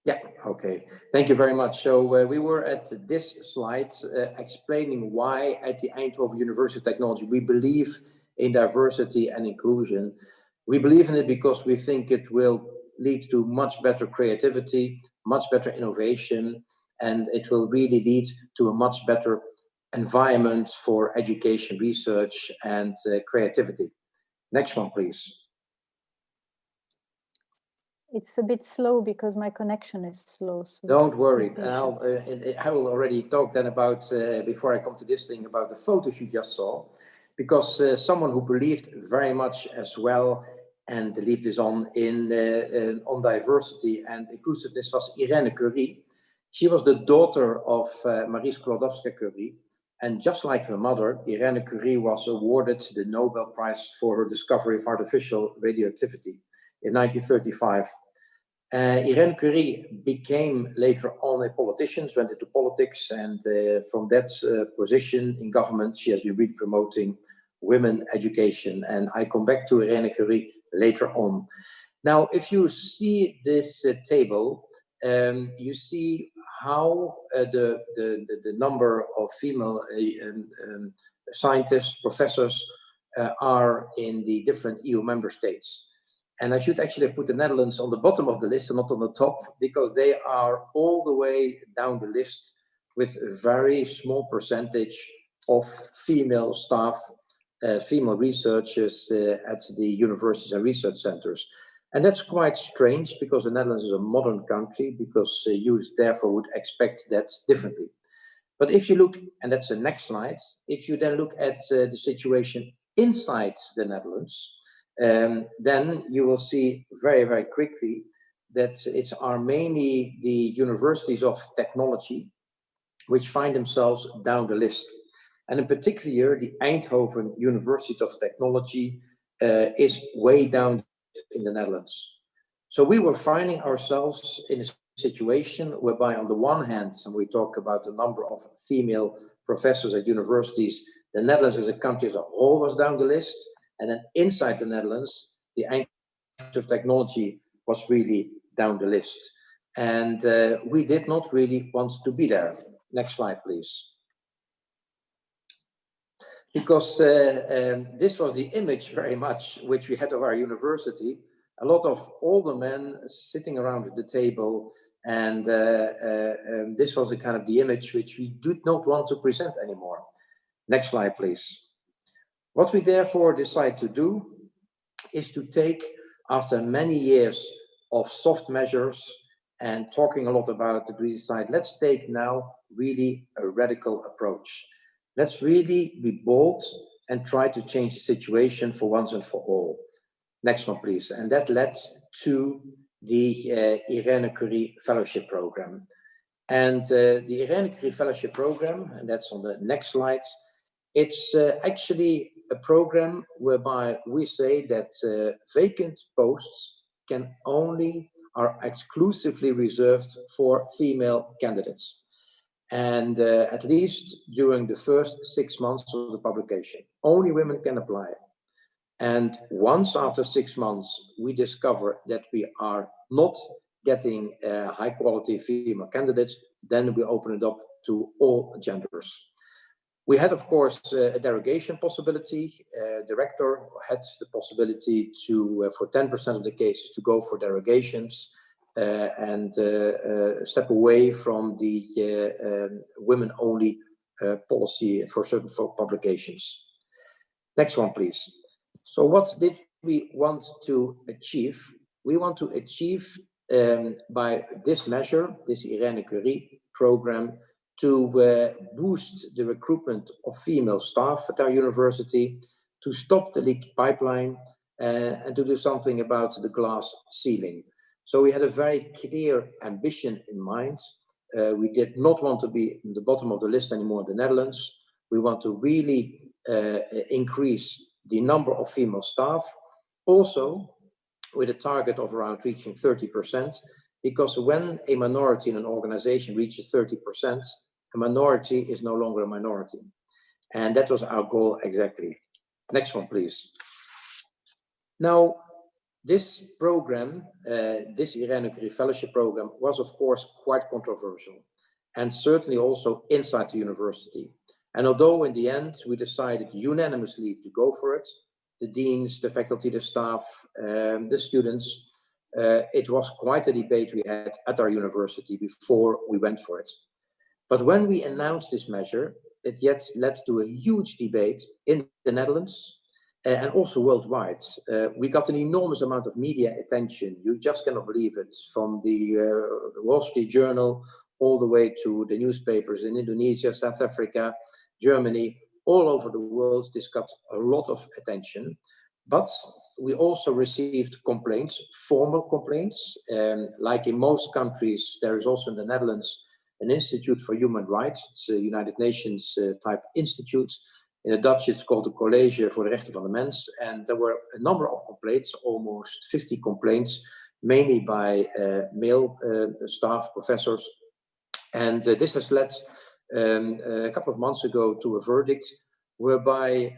Yeah, okay. Thank you very much. So we were at this slide explaining why at the Eindhoven University of Technology we believe in diversity and inclusion. We believe in it because we think it will lead to much better creativity, much better innovation, and it will really lead to a much better environment for education, research, and creativity. Next one, please. It's a bit slow because my connection is slow. So don't worry. I will already talk then about, before I come to this thing, about the photos you just saw, because someone who believed very much as well and believed this on diversity and inclusiveness was Irene Curie. She was the daughter of Marie Skłodowska-Curie. And just like her mother, Irene Curie was awarded the Nobel Prize for her discovery of artificial radioactivity in 1935. Irene Curie became later on a politician, went into politics, and from that position in government, she has been really promoting women education. And I come back to Irene Curie later on. Now, if you see this table, you see how the number of female scientists, professors are in the different EU member states. And I should actually have put the Netherlands on the bottom of the list and not on the top, because they are all the way down the list with a very small percentage of female staff, female researchers at the universities and research centers. And that's quite strange because the Netherlands is a modern country, because you therefore would expect that differently. But if you look, and that's the next slide, if you then look at the situation inside the Netherlands, then you will see very, very quickly that it's mainly the universities of technology which find themselves down the list. And in particular, the Eindhoven University of Technology is way down in the Netherlands. So we were finding ourselves in a situation whereby on the one hand, and we talk about the number of female professors at universities, the Netherlands as a country as a whole was down the list. And then inside the Netherlands, the Eindhoven of Technology was really down the list. And we did not really want to be there. Next slide, please. Because this was the image very much which we had of our university. A lot of older men sitting around the table. And this was a kind of the image which we did not want to present anymore. Next slide, please. What we therefore decide to do is to take, after many years of soft measures and talking a lot about the green side, let's take now really a radical approach. Let's really be bold and try to change the situation for once and for all. Next one, please. And that led to the Irene Curie Fellowship Program. And the Irene Curie Fellowship Program, and that's on the next slide, it's actually a program whereby we say that vacant posts are exclusively reserved for female candidates. And at least during the first 6 months of the publication, only women can apply. And once after 6 months, we discover that we are not getting high quality female candidates, then we open it up to all genders. We had, of course, a derogation possibility. The rector had the possibility to, for 10% of the cases, to go for derogations and step away from the women-only policy for certain publications. Next one, please. So what did we want to achieve? We want to achieve by this measure, this Irene Curie program, to boost the recruitment of female staff at our university, to stop the leaky pipeline, and to do something about the glass ceiling. So we had a very clear ambition in mind. We did not want to be in the bottom of the list anymore in the Netherlands. We want to really increase the number of female staff, also with a target of around reaching 30%, because when a minority in an organization reaches 30%, a minority is no longer a minority. And that was our goal exactly. Next one, please. Now, this program, this Irene Curie Fellowship program, was of course quite controversial, and certainly also inside the university. And although in the end we decided unanimously to go for it, the deans, the faculty, the staff, the students, it was quite a debate we had at our university before we went for it. But when we announced this measure, it yet led to a huge debate in the Netherlands and also worldwide. We got an enormous amount of media attention. You just cannot believe it, from the Wall Street Journal all the way to the newspapers in Indonesia, South Africa, Germany, all over the world. This got a lot of attention. But we also received complaints, formal complaints. Like in most countries, there is also in the Netherlands an Institute for Human Rights. It's a United Nations type institute. In the Dutch, it's called the College voor de Rechten van de Mens. And there were a number of complaints, almost 50 complaints, mainly by male staff, professors. And this has led a couple of months ago to a verdict whereby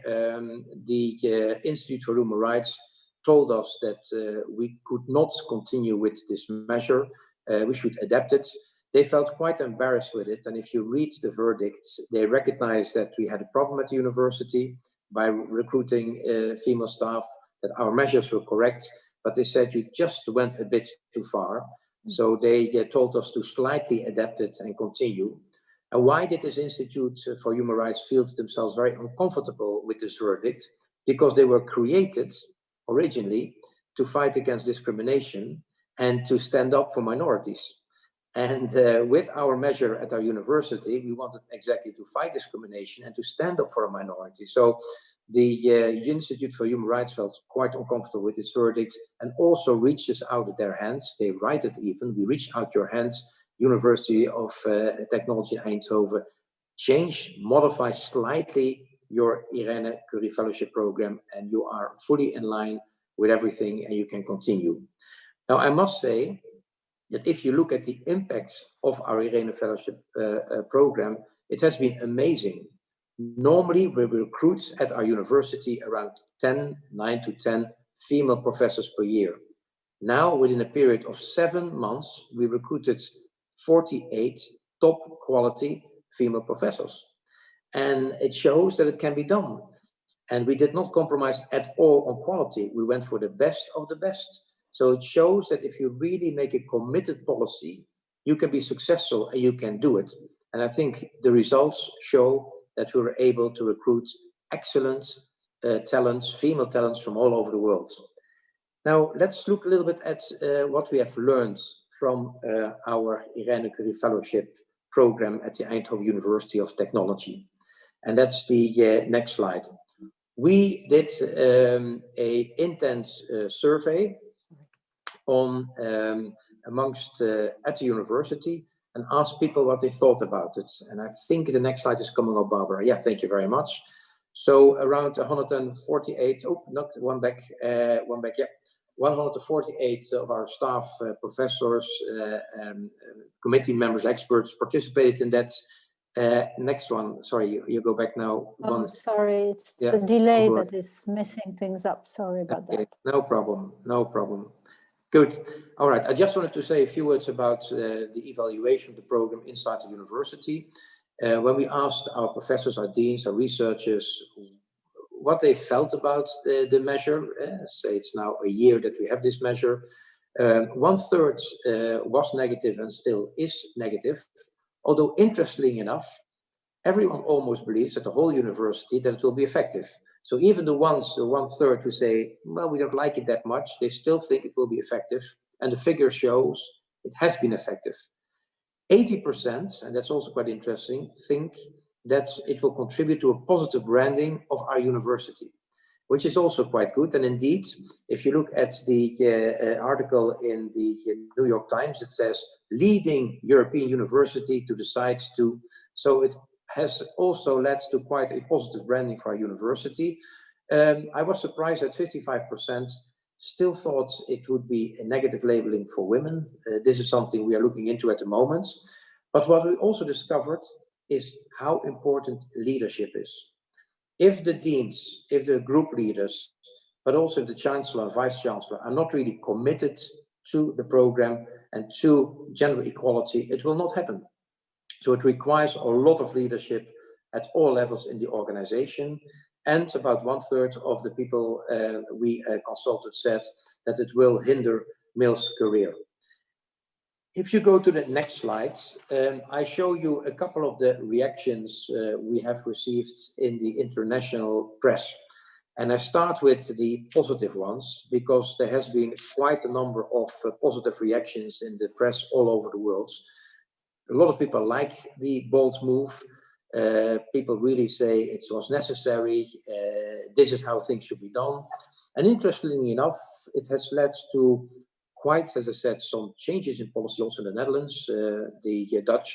the Institute for Human Rights told us that we could not continue with this measure. We should adapt it. They felt quite embarrassed with it. And if you read the verdicts, they recognized that we had a problem at the university by recruiting female staff, that our measures were correct, but they said you just went a bit too far. So they told us to slightly adapt it and continue. And why did this Institute for Human Rights feel themselves very uncomfortable with this verdict? Because they were created originally to fight against discrimination and to stand up for minorities. And with our measure at our university, we wanted exactly to fight discrimination and to stand up for a minority. So the Institute for Human Rights felt quite uncomfortable with this verdict and also reaches out at their hands. They write it even, we reach out your hands, University of Technology in Eindhoven, change, modify slightly your Irene Curie Fellowship program, and you are fully in line with everything and you can continue. Now, I must say that if you look at the impacts of our Irene Fellowship program, it has been amazing. Normally, we recruit at our university around 9 to 10 female professors per year. Now, within a period of 7 months, we recruited 48 top quality female professors. And it shows that it can be done. And we did not compromise at all on quality. We went for the best of the best. So it shows that if you really make a committed policy, you can be successful and you can do it. And I think the results show that we were able to recruit excellent talents, female talents from all over the world. Now, let's look a little bit at what we have learned from our Irene Curie Fellowship program at the Eindhoven University of Technology. And that's the next slide. We did an intense survey on amongst at the university and asked people what they thought about it. And I think the next slide is coming up, Barbara. Yeah, thank you very much. So around 148, oh, not one back, yeah. 148 of our staff, professors, committee members, experts participated in that. Next one, sorry, you go back now. Oh, sorry, it's the delay that is messing things up. Sorry about that. No problem, no problem. Good. All right. I just wanted to say a few words about the evaluation of the program inside the university. When we asked our professors, our deans, our researchers, what they felt about the measure, say it's now a year that we have this measure, 1/3 was negative and still is negative. Although interestingly enough, everyone almost believes at the whole university that it will be effective. So even the 1/3 who say, well, we don't like it that much, they still think it will be effective. And the figure shows it has been effective. 80%, and that's also quite interesting, think that it will contribute to a positive branding of our university, which is also quite good. And indeed, if you look at the article in the New York Times, it says, leading European university to decide to, so it has also led to quite a positive branding for our university. I was surprised that 55% still thought it would be a negative labeling for women. This is something we are looking into at the moment. But what we also discovered is how important leadership is. If the deans, if the group leaders, but also if the chancellor and vice chancellor are not really committed to the program and to gender equality, it will not happen. So it requires a lot of leadership at all levels in the organization. And about 1/3 of the people we consulted said that it will hinder males' career. If you go to the next slide, I show you a couple of the reactions we have received in the international press. And I start with the positive ones, because there has been quite a number of positive reactions in the press all over the world. A lot of people like the bold move. People really say it was necessary. This is how things should be done. And interestingly enough, it has led to quite, as I said, some changes in policy also in the Netherlands. The Dutch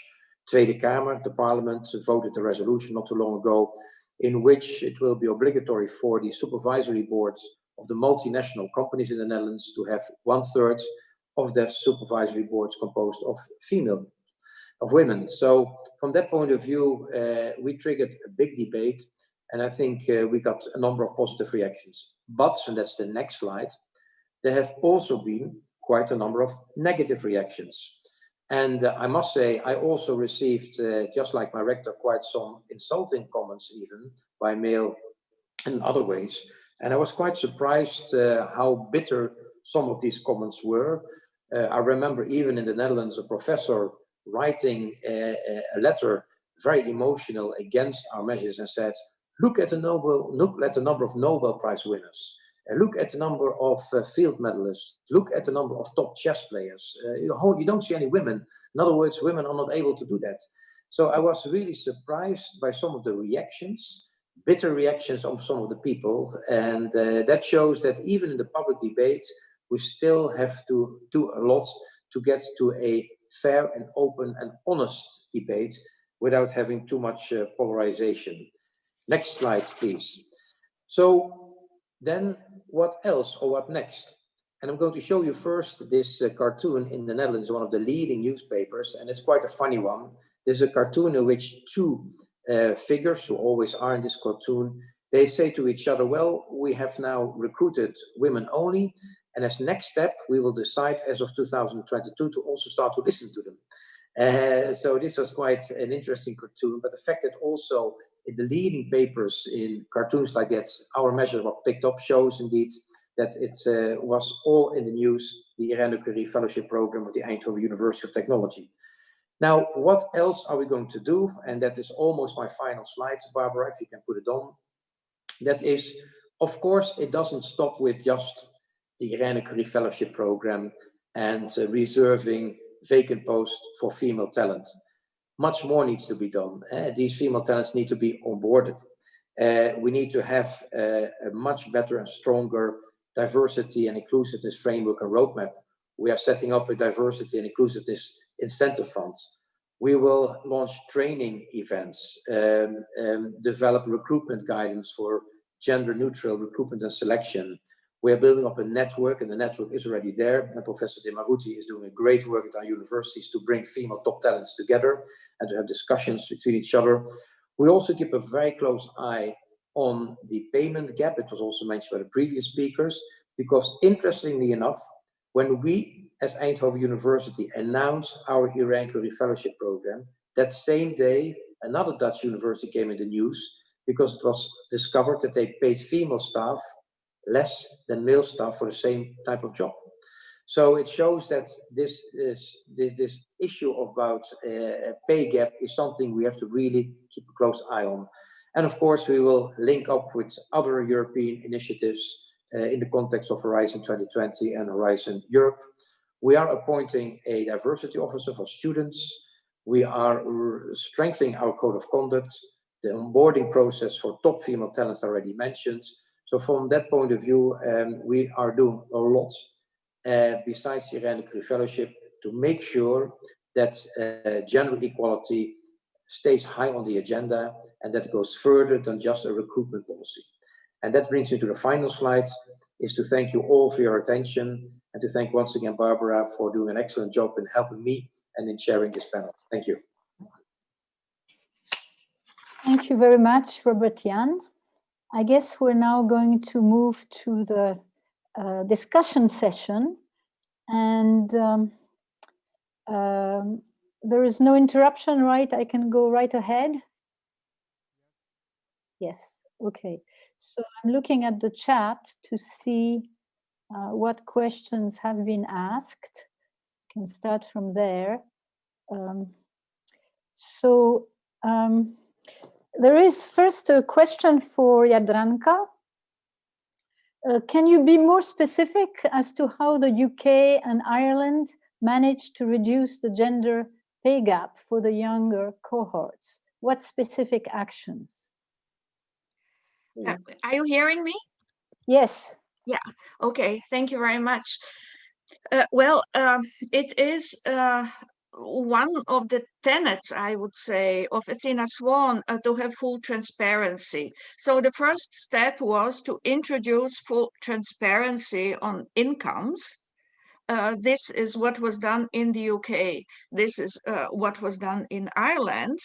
Tweede Kamer, the parliament, voted a resolution not too long ago in which it will be obligatory for the supervisory boards of the multinational companies in the Netherlands to have 1/3 of their supervisory boards composed of women. So from that point of view, we triggered a big debate, and I think we got a number of positive reactions. But, and that's the next slide, there have also been quite a number of negative reactions. And I must say, I also received, just like my rector, quite some insulting comments even by mail and other ways. And I was quite surprised how bitter some of these comments were. I remember even in the Netherlands, a professor writing a letter, very emotional, against our measures, and said, look at the number of Nobel Prize winners. Look at the number of field medalists. Look at the number of top chess players. You don't see any women. In other words, women are not able to do that. So I was really surprised by some of the reactions, bitter reactions of some of the people. And that shows that even in the public debate, we still have to do a lot to get to a fair and open and honest debate without having too much polarization. Next slide, please. So then what else, or what next? And I'm going to show you first this cartoon in the Netherlands, one of the leading newspapers, and it's quite a funny one. There's a cartoon in which two figures, who always are in this cartoon, they say to each other, well, we have now recruited women only, and as next step, we will decide as of 2022 to also start to listen to them. So this was quite an interesting cartoon, but the fact that also in the leading papers in cartoons like that, our measures were picked up, shows indeed that it was all in the news, the Irene Curie Fellowship Program of the Eindhoven University of Technology. Now, what else are we going to do? And that is almost my final slide, Barbara, if you can put it on. That is, of course, it doesn't stop with just the Irene Curie Fellowship Program and reserving vacant posts for female talent. Much more needs to be done. These female talents need to be onboarded. We need to have a much better and stronger diversity and inclusiveness framework and roadmap. We are setting up a diversity and inclusiveness incentive fund. We will launch training events, develop recruitment guidance for gender neutral recruitment and selection. We are building up a network, and the network is already there. And Professor De Maruti is doing a great work at our universities to bring female top talents together and to have discussions between each other. We also keep a very close eye on the payment gap. It was also mentioned by the previous speakers, because interestingly enough, When we, as Eindhoven University, announced our Irregular Fellowship Program, that same day, another Dutch university came in the news because it was discovered that they paid female staff less than male staff for the same type of job. So it shows that this issue about pay gap is something we have to really keep a close eye on. And of course, we will link up with other European initiatives in the context of Horizon 2020 and Horizon Europe. We are appointing a diversity officer for students. We are strengthening our code of conduct. The onboarding process for top female talents already mentioned. So from that point of view, we are doing a lot besides the Irregular Fellowship to make sure that gender equality stays high on the agenda and that it goes further than just a recruitment policy. And that brings me to the final slide, is to thank you all for your attention and to thank once again Barbara for doing an excellent job in helping me and in chairing this panel. Thank you. Thank you very much, Robert Jan. I guess we're now going to move to the discussion session, and there is no interruption, right? I can go right ahead. Yes, okay. So I'm looking at the chat to see what questions have been asked. Can start from there. There is first a question for Jadranka. Can you be more specific as to how the UK and Ireland managed to reduce the gender pay gap for the younger cohorts? What specific actions? Are you hearing me? Yes. Yeah, okay, thank you very much. It is one of the tenets, I would say, of Athena Swan to have full transparency. So the first step was to introduce full transparency on incomes. This is what was done in the UK. This is what was done in Ireland.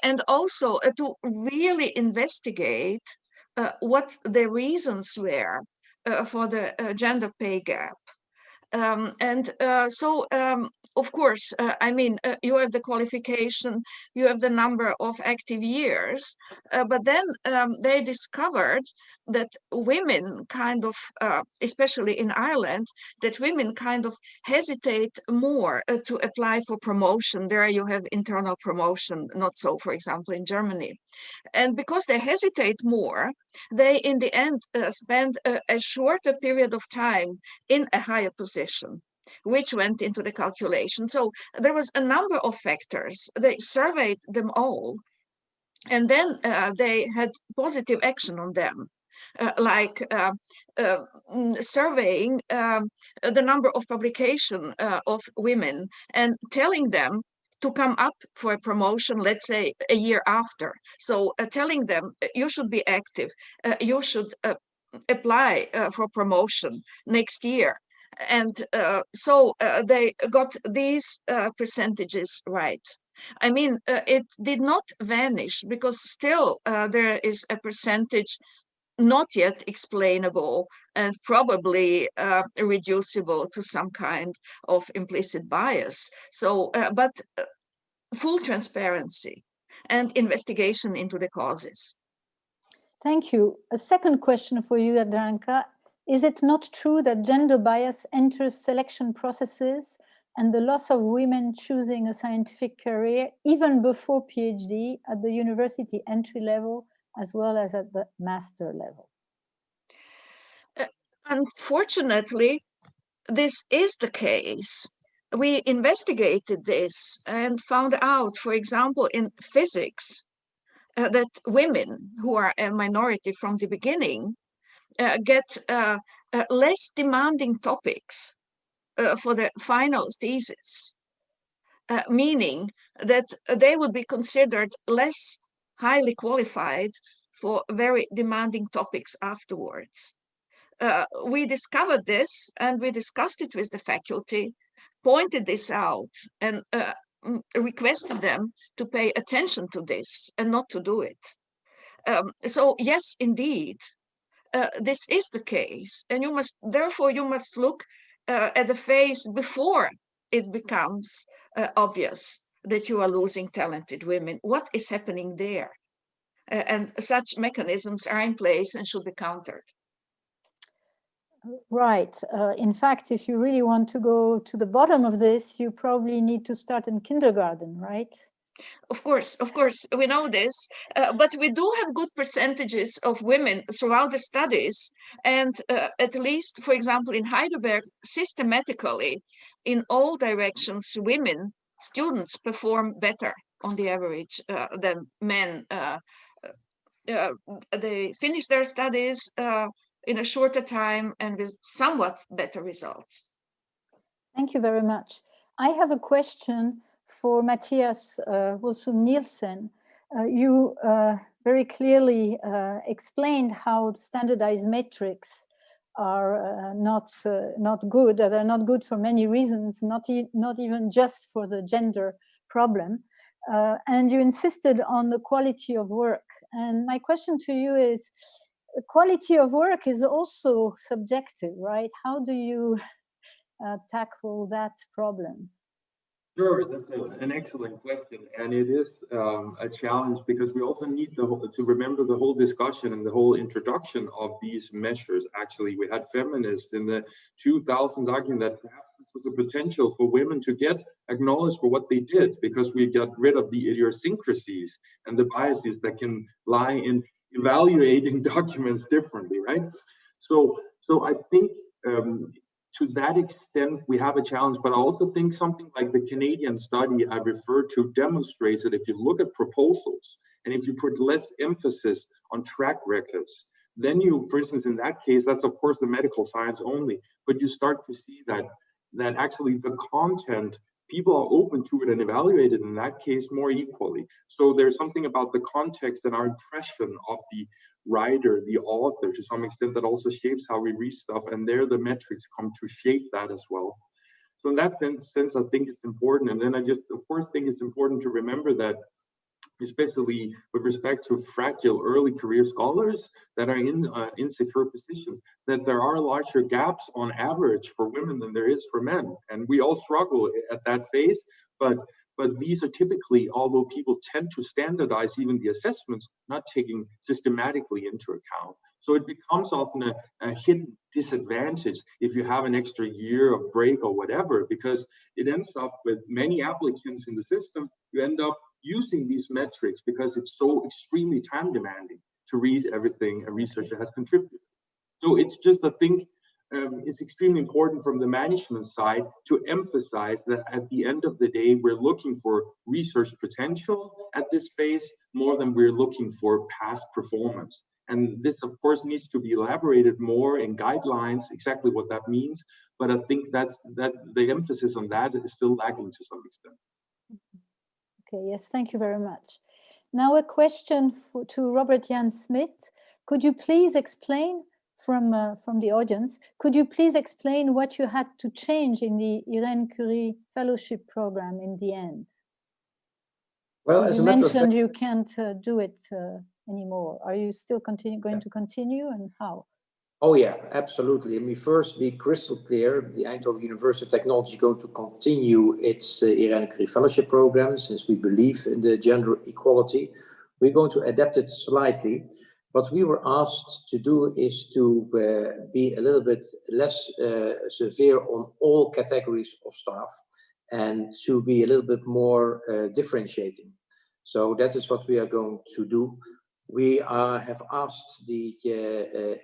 And also to really investigate what the reasons were for the gender pay gap. Of course, you have the qualification, you have the number of active years, but then they discovered that women kind of, especially in Ireland, that women kind of hesitate more to apply for promotion. There you have internal promotion, not so, for example, in Germany. And because they hesitate more, they in the end spend a shorter period of time in a higher position, which went into the calculation. So there was a number of factors. They surveyed them all, and then they had positive action on them, like surveying the number of publication of women and telling them to come up for a promotion, let's say a year after. So telling them you should be active, you should apply for promotion next year. And they got these percentages right. I mean, it did not vanish because still there is a percentage not yet explainable and probably reducible to some kind of implicit bias. So, but full transparency and investigation into the causes. Thank you. A second question for you, Jadranka. Is it not true that gender bias enters selection processes and the loss of women choosing a scientific career even before PhD at the university entry level as well as at the master level? Unfortunately, this is the case. We investigated this and found out, for example, in physics, that women who are a minority from the beginning get less demanding topics for the final thesis, meaning that they would be considered less highly qualified for very demanding topics afterwards. We discovered this and we discussed it with the faculty, pointed this out and requested them to pay attention to this and not to do it. So yes, indeed, this is the case, and you must look at the phase before it becomes obvious that you are losing talented women. What is happening there? And such mechanisms are in place and should be countered. Right. In fact, if you really want to go to the bottom of this, you probably need to start in kindergarten, right? Of course, we know this, but we do have good percentages of women throughout the studies. And at least, for example, in Heidelberg, systematically, in all directions, women, students perform better on the average than men. They finish their studies in a shorter time and with somewhat better results. Thank you very much. I have a question for Matthias Wilson-Nielsen. You very clearly explained how standardized metrics are not good. They're not good for many reasons, not even just for the gender problem. And you insisted on the quality of work. And my question to you is, quality of work is also subjective, right? How do you tackle that problem? Sure, that's an excellent question, and it is a challenge because we also need to remember the whole discussion and the whole introduction of these measures. Actually, we had feminists in the 2000s arguing that perhaps this was a potential for women to get acknowledged for what they did, because we got rid of the idiosyncrasies and the biases that can lie in evaluating documents differently, right? So I think to that extent, we have a challenge, but I also think something like the Canadian study I referred to demonstrates that if you look at proposals and if you put less emphasis on track records, then you, for instance, in that case, that's of course the medical science only, but you start to see that actually the content, people are open to it and evaluate it in that case more equally. So there's something about the context and our impression of the writer, the author, to some extent, that also shapes how we read stuff, and there the metrics come to shape that as well. So in that sense, I think it's important. And then I just, of course, think it's important to remember that, especially with respect to fragile early career scholars that are in insecure positions, that there are larger gaps on average for women than there is for men. And we all struggle at that phase, but these are typically, although people tend to standardize even the assessments, not taking systematically into account. So it becomes often a hidden disadvantage if you have an extra year of break or whatever, because it ends up with many applicants in the system. You end up using these metrics because it's so extremely time demanding to read everything a researcher has contributed. So it's just, I think, it's extremely important from the management side to emphasize that at the end of the day, we're looking for research potential at this phase more than we're looking for past performance. And this, of course, needs to be elaborated more in guidelines, exactly what that means. But I think that the emphasis on that is still lacking to some extent. Okay, yes, thank you very much. Now a question to Robert Jan Smit. Could you please explain from the audience, could you please explain what you had to change in the Irene Curie Fellowship Program in the end? Well, as you mentioned, you can't do it anymore. Are you still going to continue, and how? Oh yeah, absolutely. Let me first be crystal clear. The Eindhoven University of Technology is going to continue its Irene Curie Fellowship Program, since we believe in the gender equality. We're going to adapt it slightly. What we were asked to do is to be a little bit less severe on all categories of staff and to be a little bit more differentiating. So that is what we are going to do. We have asked the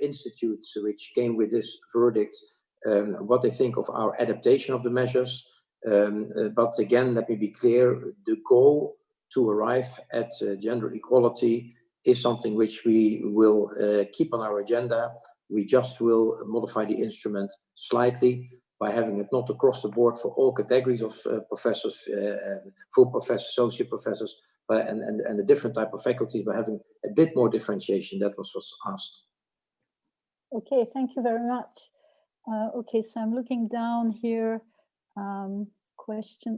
institutes which came with this verdict what they think of our adaptation of the measures. But again, let me be clear, the goal to arrive at gender equality is something which we will keep on our agenda. We just will modify the instrument slightly by having it not across the board for all categories of professors, full professors, associate professors, and the different type of faculties, by having a bit more differentiation. That was asked. Okay, thank you very much. Okay, so I'm looking down here.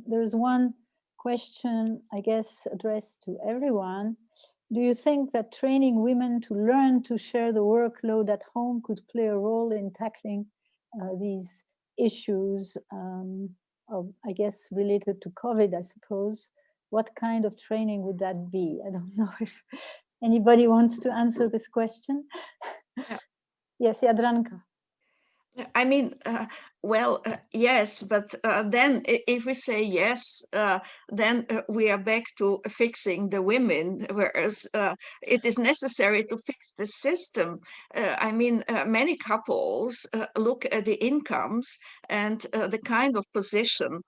There's one question, I guess, addressed to everyone. Do you think that training women to learn to share the workload at home could play a role in tackling these issues, I guess, related to COVID, I suppose, what kind of training would that be? I don't know if anybody wants to answer this question. Yeah. Yes, Jadranka. I mean, well, yes, but then if we say yes, then we are back to fixing the women, whereas it is necessary to fix the system. I mean, many couples look at the incomes and the kind of position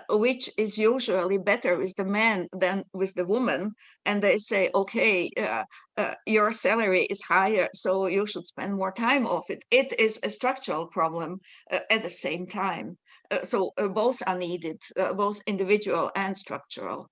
which is usually better with the man than with the woman, and they say, okay, your salary is higher, so you should spend more time of it. It is a structural problem at the same time. So both are needed, both individual and structural.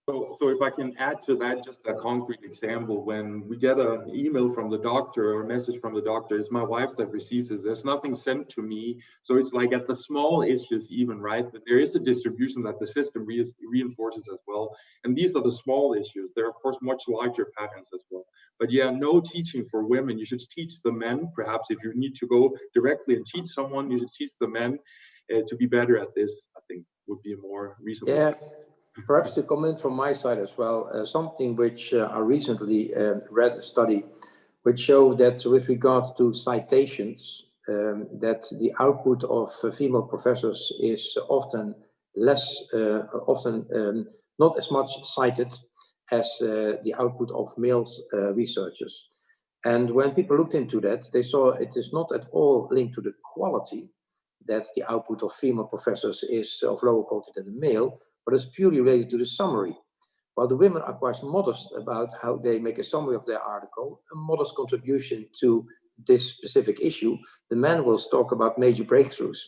So if I can add to that, just a concrete example, when we get an email from the doctor or a message from the doctor, it's my wife that receives this, there's nothing sent to me. So it's like at the small issues even, right? But there is a distribution that the system reinforces as well. And these are the small issues. There are, of course, much larger patterns as well. But yeah, no teaching for women. You should teach the men. Perhaps if you need to go directly and teach someone, you should teach the men to be better at this, I think would be a more reasonable. Yeah. Perhaps to comment from my side as well, something which I recently read a study which showed that with regard to citations, that the output of female professors is often less, not as much cited as the output of male researchers. And when people looked into that, they saw it is not at all linked to the quality, that the output of female professors is of lower quality than the male, but it's purely related to the summary. While the women are quite modest about how they make a summary of their article, a modest contribution to this specific issue, the men will talk about major breakthroughs.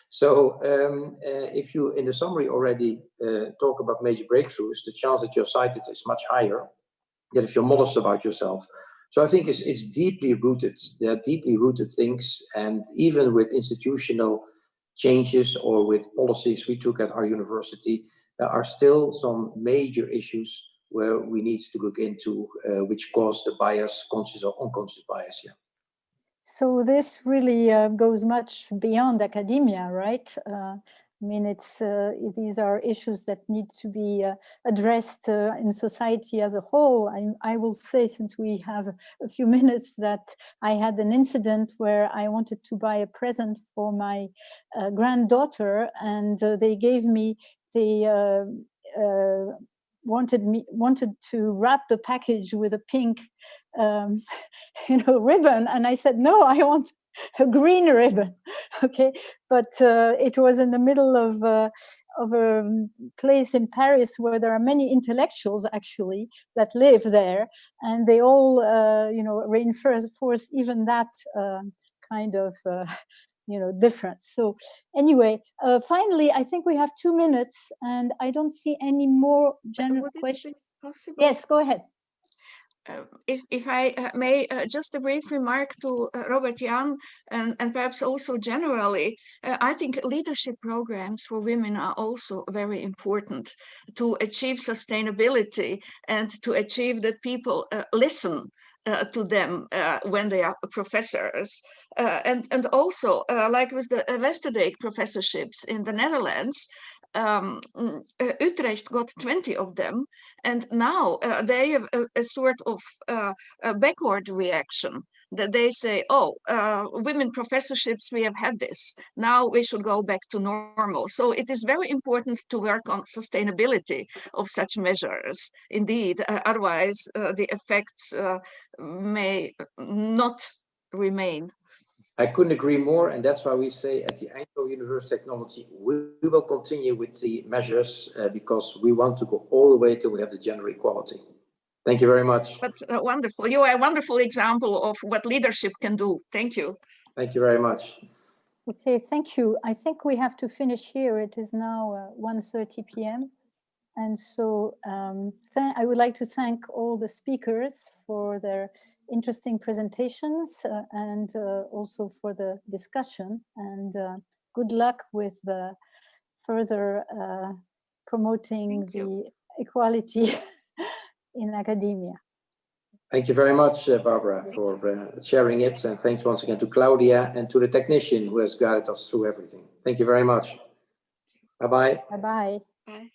So if you in the summary already talk about major breakthroughs, the chance that you're cited is much higher than if you're modest about yourself. So I think it's deeply rooted. There are deeply rooted things, and even with institutional changes or with policies we took at our university, there are still some major issues where we need to look into which cause the bias, conscious or unconscious bias. Yeah. So this really goes much beyond academia, right? I mean, these are issues that need to be addressed in society as a whole. I will say, since we have a few minutes, that I had an incident where I wanted to buy a present for my granddaughter, and they gave me wanted to wrap the package with a pink ribbon, and I said, no, I want a green ribbon. Okay, but it was in the middle of a place in Paris where there are many intellectuals actually that live there, and they all reinforce even that kind of difference. So anyway, finally, I think we have 2 minutes, and I don't see any more general questions. Possible? Yes, go ahead. If I may, just a brief remark to Robert Jan, and perhaps also generally, I think leadership programs for women are also very important to achieve sustainability and to achieve that people listen to them when they are professors. And also, like with the Westerdijk professorships in the Netherlands, Utrecht got 20 of them, and now they have a sort of a backward reaction, that they say, oh, women professorships, we have had this, now we should go back to normal. So it is very important to work on sustainability of such measures. Indeed, otherwise the effects may not remain. I couldn't agree more, and that's why we say at the Eindhoven University Technology, we will continue with the measures because we want to go all the way till we have the gender equality. Thank you very much. But wonderful. You are a wonderful example of what leadership can do. Thank you. Thank you very much. Okay, thank you. I think we have to finish here. It is now 1:30 p.m. And so I would like to thank all the speakers for their interesting presentations and also for the discussion. And good luck with the further promoting the equality in academia. Thank you very much, Barbara, for sharing it. And thanks once again to Claudia and to the technician who has guided us through everything. Thank you very much. Bye-bye. Bye-bye. Bye.